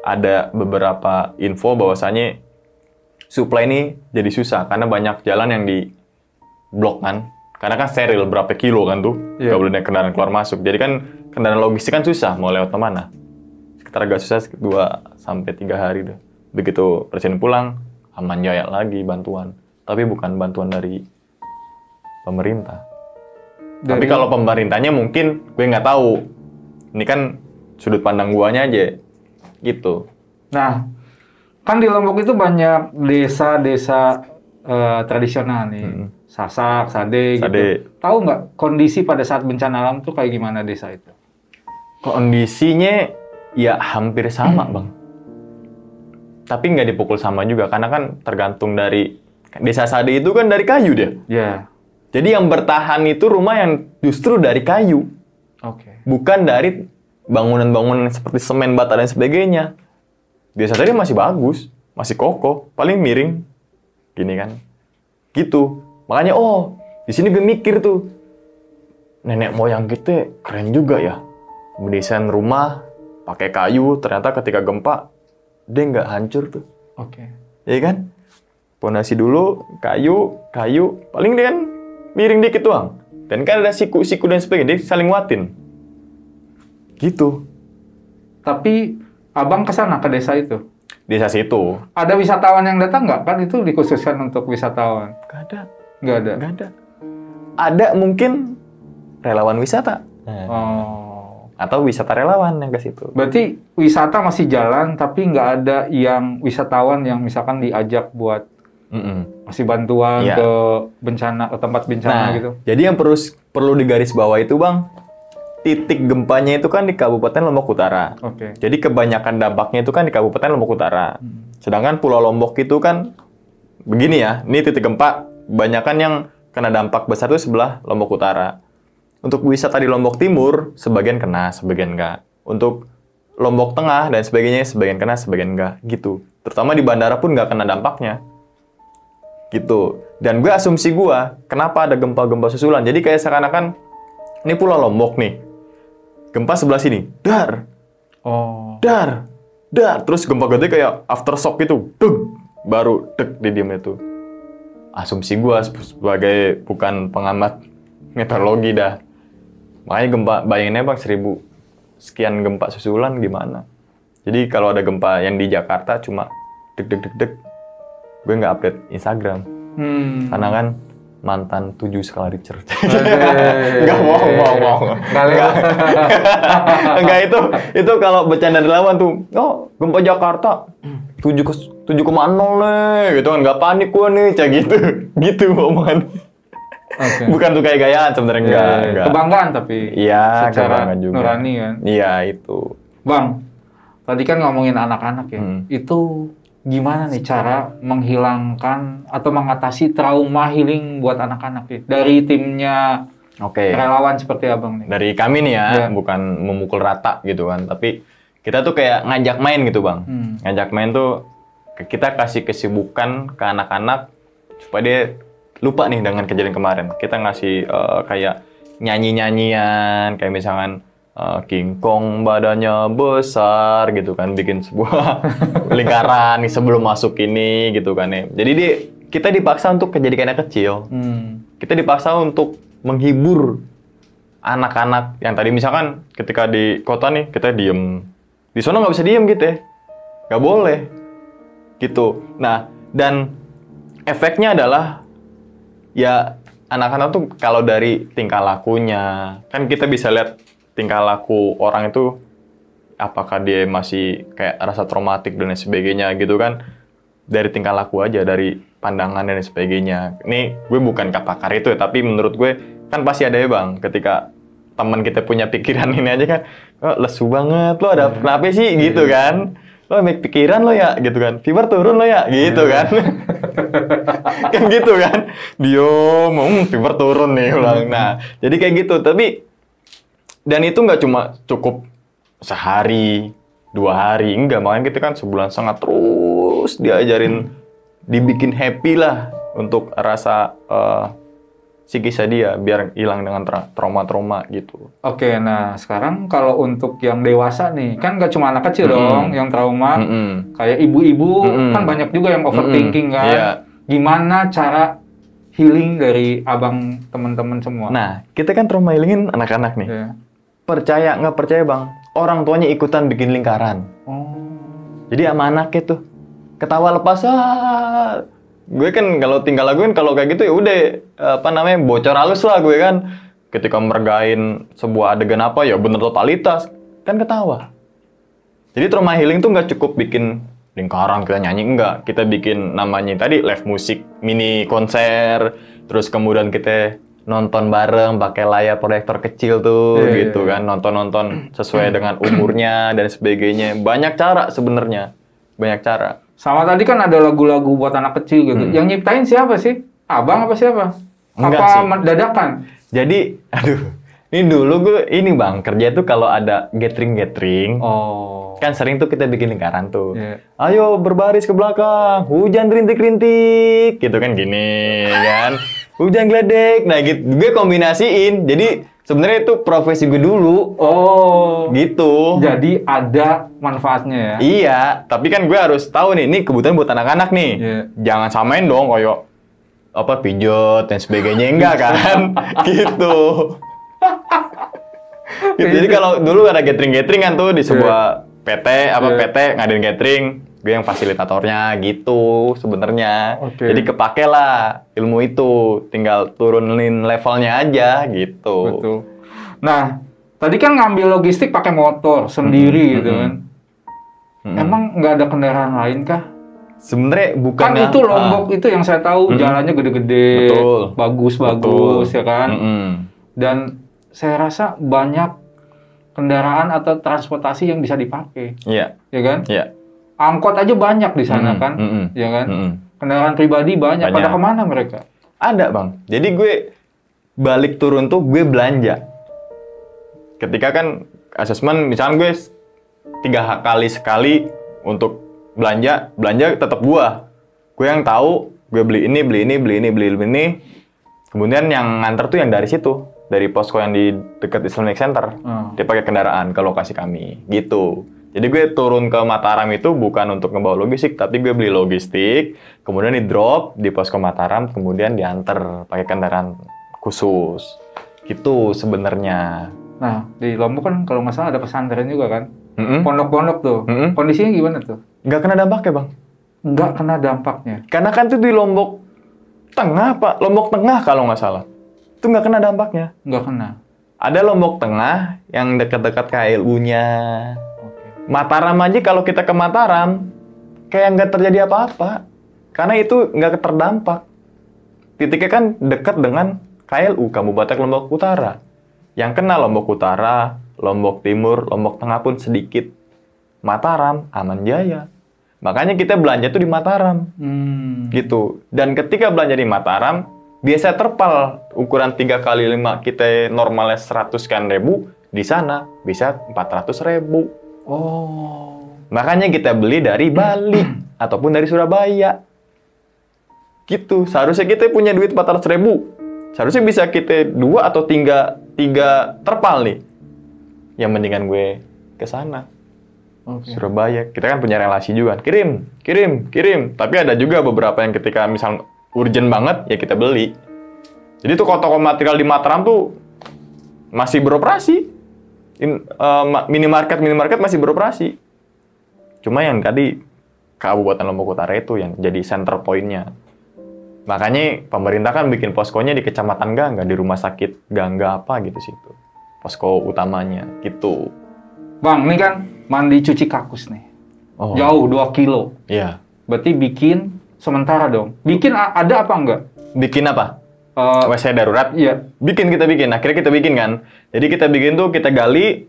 ada beberapa info bahwasanya supply ini jadi susah karena banyak jalan yang di blok kan. Karena kan steril berapa kilo kan tuh, nggak boleh naik kendaraan keluar masuk. Jadi kan kendaraan logistik kan susah mau lewat kemana. Sekitar agak susah 2-3 hari deh. Begitu presiden pulang, aman jaya lagi bantuan. Tapi bukan bantuan dari pemerintah. Tapi kalau pemerintahnya mungkin gue nggak tahu. Ini kan sudut pandang guanya aja. Gitu. Nah, kan di Lombok itu banyak desa-desa tradisional nih. Sasak, Sade gitu. Tahu nggak kondisi pada saat bencana alam tuh kayak gimana desa itu? Kondisinya ya hampir sama, Bang. Tapi nggak dipukul sama juga. Karena kan tergantung dari... Desa Sade itu kan dari kayu dia. Iya. Jadi yang bertahan itu rumah yang justru dari kayu. Bukan dari bangunan-bangunan seperti semen, bata, dan sebagainya. Desa Sade masih bagus. Masih kokoh. Paling miring. Gini kan. Gitu. Makanya, di sini gue mikir tuh. Nenek moyang kita keren juga ya. Mendesain rumah, pakai kayu. Ternyata ketika gempa, dia nggak hancur tuh. Iya kan? Pondasi dulu, kayu. Paling dia kan miring dikit doang. Dan kan ada siku-siku dan sebagainya. Dia saling nguatin. Gitu. Tapi abang kesana ke desa itu? Desa situ. Ada wisatawan yang datang nggak? Kan itu dikhususkan untuk wisatawan. Nggak ada. Nggak ada? Nggak ada. Ada mungkin relawan wisata. Atau wisata relawan yang ke situ. Berarti wisata masih jalan, tapi nggak ada yang wisatawan yang misalkan diajak buat masih bantuan ke bencana, ke tempat bencana gitu. Jadi yang perlu digaris bawah itu bang, titik gempanya itu kan di Kabupaten Lombok Utara. Jadi kebanyakan dampaknya itu kan di Kabupaten Lombok Utara. Sedangkan Pulau Lombok itu kan begini ya, ini titik gempa, banyakan yang kena dampak besar itu sebelah Lombok Utara. Untuk wisata di Lombok Timur, sebagian kena, sebagian enggak. Untuk Lombok Tengah dan sebagainya, sebagian kena, sebagian enggak. Gitu. Terutama di bandara pun nggak kena dampaknya. Gitu. Dan gue asumsi gue, kenapa ada gempa-gempa susulan? Jadi kayak seakan-akan, ini Pulau Lombok nih. Gempa sebelah sini. Dar. Dar. Terus gempa gede kayak aftershock gitu. Dug. Baru deg di diam itu. Asumsi gue sebagai bukan pengamat meteorologi dah. Makanya gempa, bayanginnya bang 1000 sekian gempa susulan gimana. Jadi kalau ada gempa yang di Jakarta cuma deg. Gue nggak update Instagram. Karena kan mantan 7 skala Richter. Nggak mau. Enggak itu kalau bercanda relawan tuh. Gempa Jakarta 7,0 nih. Gitu kan nggak panik gue nih, cak gitu. Gitu omongan. Bukan tuh kayak gayaan sebenarnya enggak. Kebanggaan tapi. Iya, secara kebanggaan juga. nurani kan. Iya, itu. Bang, tadi kan ngomongin anak-anak ya. Itu gimana nih cara menghilangkan atau mengatasi trauma healing buat anak-anak nih? Dari timnya Oke. relawan seperti abang nih. Dari kami nih ya, Iya. bukan memukul rata gitu kan, tapi kita tuh kayak ngajak main gitu bang. Ngajak main tuh kita kasih kesibukan ke anak-anak supaya dia lupa nih dengan kejadian kemarin. Kita ngasih kayak nyanyi-nyanyian, kayak misalkan King Kong badannya besar gitu kan, bikin sebuah lingkaran nih sebelum masuk ini gitu kan ya. Jadi kita dipaksa untuk jadi anak kecil. Kita dipaksa untuk menghibur anak-anak yang tadi misalkan ketika di kota nih kita diem. Di sana nggak bisa diem gitu ya. Nggak boleh. Gitu. Nah, dan efeknya adalah ya anak-anak tuh kalau dari tingkah lakunya, kan kita bisa lihat tingkah laku orang itu apakah dia masih kayak rasa traumatik dan lain sebagainya gitu kan, dari tingkah laku aja, dari pandangan dan lain sebagainya. Ini gue bukan pakar itu ya, tapi menurut gue kan pasti ada ya bang, ketika teman kita punya pikiran ini aja kan, oh, lesu banget lo, ada kenapa sih gitu kan, lo make pikiran lo ya gitu kan, fever turun lo ya gitu kan. Kan gitu kan, diem, fever turun nih ulang. Nah jadi kayak gitu, tapi dan itu nggak cuma cukup sehari, 2 hari, enggak. Makanya kita kan sebulan setengah terus diajarin, dibikin happy lah untuk rasa psikisnya dia, biar hilang dengan trauma-trauma gitu. Oke, nah sekarang kalau untuk yang dewasa nih, kan nggak cuma anak kecil dong yang trauma, kayak ibu-ibu kan banyak juga yang overthinking kan. Iya. Gimana cara healing dari abang teman-teman semua? Nah, kita kan trauma healingin anak-anak nih. Iya. Percaya nggak percaya bang, orang tuanya ikutan bikin lingkaran. Jadi sama anaknya tuh ketawa lepas, gue kan kalau tinggal laguin kalau kayak gitu ya udah bocor halus lah gue kan. Ketika mergain sebuah adegan apa ya bener totalitas kan ketawa. Jadi trauma healing tuh nggak cukup bikin lingkaran kita nyanyi, enggak. Kita bikin namanya tadi live musik, mini konser, terus kemudian kita nonton bareng pakai layar proyektor kecil tuh gitu kan, nonton sesuai dengan umurnya dan sebagainya. Banyak cara sebenarnya, banyak cara. Sama tadi kan ada lagu-lagu buat anak kecil gitu. Yang nyiptain siapa sih? Abang apa siapa? Enggak apa sih. dadakan? Jadi, ini dulu gue ini bang kerja tuh kalau ada gathering, kan sering tuh kita bikin lingkaran tuh. Ayo berbaris ke belakang, hujan rintik-rintik, gitu kan gini kan. Hujan geledek, nah gitu. Gue kombinasiin, jadi sebenarnya itu profesi gue dulu. Gitu. Jadi ada manfaatnya ya? Iya, tapi kan gue harus tahu nih, ini kebutuhan buat anak-anak nih. Jangan samain dong koyo pijot dan sebagainya, enggak kan? Gitu. Jadi kalau dulu ada gathering-gatheringan tuh di sebuah PT, PT ngadain gathering, gue yang fasilitatornya gitu sebenarnya. Jadi kepake lah ilmu itu, tinggal turunin levelnya aja gitu. Betul. Nah, tadi kan ngambil logistik pakai motor sendiri gitu kan. Emang nggak ada kendaraan lain kah? Sebenarnya bukan Kan itu Lombok itu yang saya tahu jalannya gede-gede, bagus-bagus ya kan. Dan saya rasa banyak kendaraan atau transportasi yang bisa dipakai. Iya. Ya kan? Iya. Angkot aja banyak di sana kan, ya kan? Kendaraan pribadi banyak. Pada kemana mereka? Ada bang. Jadi gue balik turun tuh gue belanja. Ketika kan asesmen, misalnya gue 3 kali sekali untuk belanja tetap gue yang tahu, gue beli ini. Kemudian yang nganter tuh yang dari situ, dari posko yang di dekat Islamic Center. Dia pakai kendaraan ke lokasi kami, gitu. Jadi gue turun ke Mataram itu bukan untuk ngebawa logistik, tapi gue beli logistik, kemudian di drop di posko Mataram, kemudian diantar pakai kendaraan khusus. Gitu sebenarnya. Nah, di Lombok kan kalau nggak salah ada pesantren juga kan? Pondok-pondok tuh. Kondisinya gimana tuh? Nggak kena dampaknya, Bang? Nggak kena dampaknya. Karena kan itu di Lombok Tengah, Pak. Lombok Tengah kalau nggak salah. Itu nggak kena dampaknya. Nggak kena. Ada Lombok Tengah yang dekat-dekat KLU-nya. Mataram aja kalau kita ke Mataram, kayak nggak terjadi apa-apa. Karena itu nggak terdampak. Titiknya kan dekat dengan KLU, Kabupaten Lombok Utara. Yang kena Lombok Utara, Lombok Timur, Lombok Tengah pun sedikit. Mataram, aman jaya. Makanya kita belanja tuh di Mataram. Gitu. Dan ketika belanja di Mataram, biasa terpal ukuran 3x5 kita normalnya 100 sekian ribu, di sana bisa 400 ribu. Oh. Makanya kita beli dari Bali ataupun dari Surabaya. Gitu. Seharusnya kita punya duit 400 ribu. Seharusnya bisa kita 2 atau 3 terpal nih. Yang mendingan gue ke sana. Surabaya. Kita kan punya relasi juga. Kirim. Tapi ada juga beberapa yang ketika misal urgent banget, ya kita beli. Jadi tuh toko material di Mataram tuh masih beroperasi. Minimarket masih beroperasi. Cuma yang tadi Kabupaten Lombok Utara itu yang jadi center point-nya. Makanya pemerintah kan bikin poskonya di Kecamatan Gangga, di rumah sakit Gangga apa gitu situ. Posko utamanya gitu. Bang, ini kan mandi cuci kakus nih. Oh. Jauh 2 kilo. Iya. Berarti bikin sementara dong. Bikin ada apa enggak? Bikin apa? WC darurat? Iya. Kita bikin. Akhirnya kita bikin kan. Jadi kita bikin tuh, kita gali,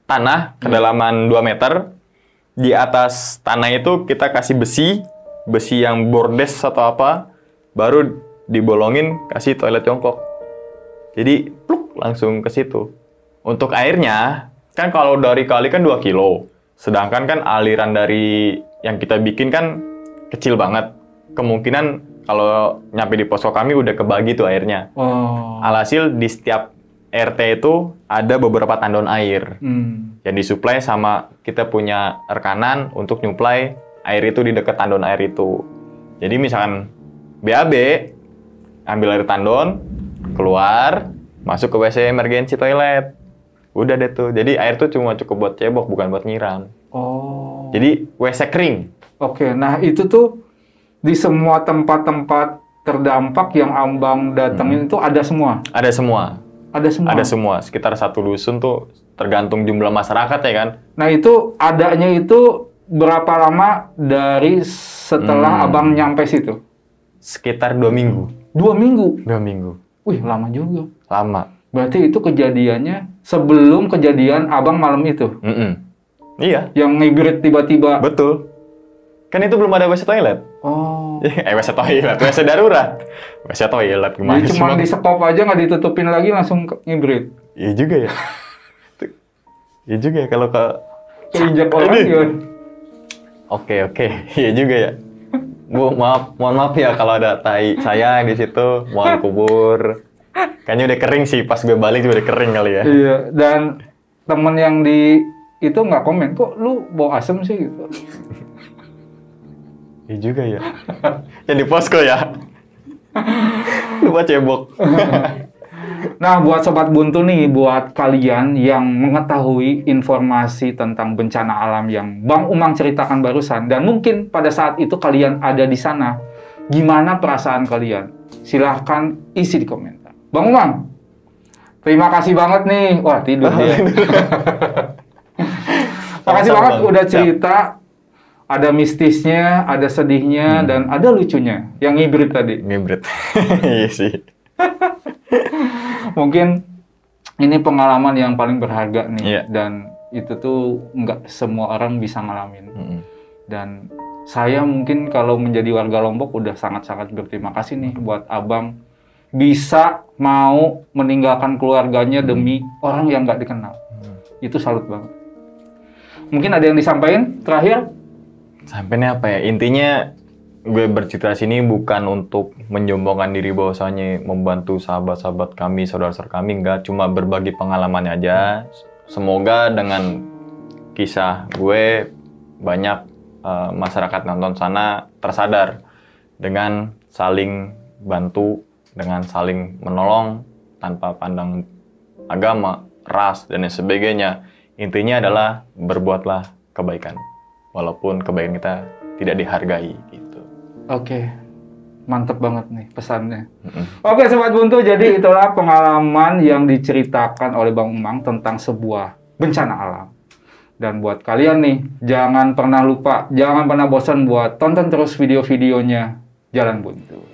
tanah kedalaman 2 meter. Di atas tanah itu kita kasih besi yang bordes atau apa. Baru dibolongin, kasih toilet jongkok. Jadi, pluk, langsung ke situ. Untuk airnya, kan kalau dari kali kan 2 kilo. Sedangkan kan aliran dari yang kita bikin kan kecil banget. Kemungkinan kalau nyampe di posko kami udah kebagi tuh airnya. Oh. Alhasil di setiap RT itu ada beberapa tandon air. Yang disuplai sama kita punya rekanan untuk nyuplai air itu di dekat tandon air itu. Jadi misalkan BAB, ambil air tandon, keluar, masuk ke WC emergency toilet. Udah deh tuh. Jadi air tuh cuma cukup buat cebok, bukan buat nyiram. Oh. Jadi WC kering. Oke, nah itu tuh di semua tempat-tempat terdampak yang Abang datengin itu ada semua? Ada semua. Ada semua? Ada semua. Sekitar 1 dusun tuh tergantung jumlah masyarakat ya kan. Nah itu adanya itu berapa lama dari setelah Abang nyampe situ? Sekitar 2 minggu. 2 minggu? 2 minggu. Wih, lama juga. Lama. Berarti itu kejadiannya sebelum kejadian Abang malam itu? Iya. Yang ngibrit tiba-tiba? Betul. Kan itu belum ada WC toilet. Oh. WC toilet, WC darurat. WC toilet gimana? Jadi cuma di sekop aja nggak ditutupin lagi langsung ngibrit? Iya juga ya. Iya juga ya kalau ke... Keinjak orang ya. Oke. Iya juga ya. Bu, mohon maaf ya kalau ada tai saya di situ, mohon kubur. Kayaknya udah kering sih, pas gue balik juga udah kering kali ya. Iya, dan temen yang di itu nggak komen, kok lu bau asem sih gitu. Iya juga ya. Yang di posko ya. Lupa cebok. Nah, buat Sobat Buntu nih, buat kalian yang mengetahui informasi tentang bencana alam yang Bang Umang ceritakan barusan, dan mungkin pada saat itu kalian ada di sana, gimana perasaan kalian? Silahkan isi di komentar. Bang Umang, terima kasih banget nih. Wah, tidur dia. Makasih banget udah cerita. Ada mistisnya, ada sedihnya, dan ada lucunya. Yang ngibrit tadi. Ngibrit. Iya sih. Mungkin ini pengalaman yang paling berharga nih. Iya. Dan itu tuh nggak semua orang bisa ngalamin. Dan saya mungkin kalau menjadi warga Lombok udah sangat-sangat berterima kasih nih buat Abang. Bisa mau meninggalkan keluarganya demi orang yang nggak dikenal. Itu salut banget. Mungkin ada yang disampaikan terakhir? Sampainya apa ya? Intinya gue bercerita sini bukan untuk menyombongkan diri bahwasanya membantu sahabat-sahabat kami, saudara-saudara kami, enggak, cuma berbagi pengalamannya aja. Semoga dengan kisah gue banyak masyarakat nonton sana tersadar dengan saling bantu, dengan saling menolong tanpa pandang agama, ras, dan sebagainya. Intinya adalah berbuatlah kebaikan. Walaupun kebaikan kita tidak dihargai gitu. Oke, mantep banget nih pesannya. Oke, Sobat Buntu, jadi itulah pengalaman yang diceritakan oleh Bang Umang tentang sebuah bencana alam. Dan buat kalian nih, jangan pernah lupa, jangan pernah bosan buat tonton terus video-videonya Jalan Buntu.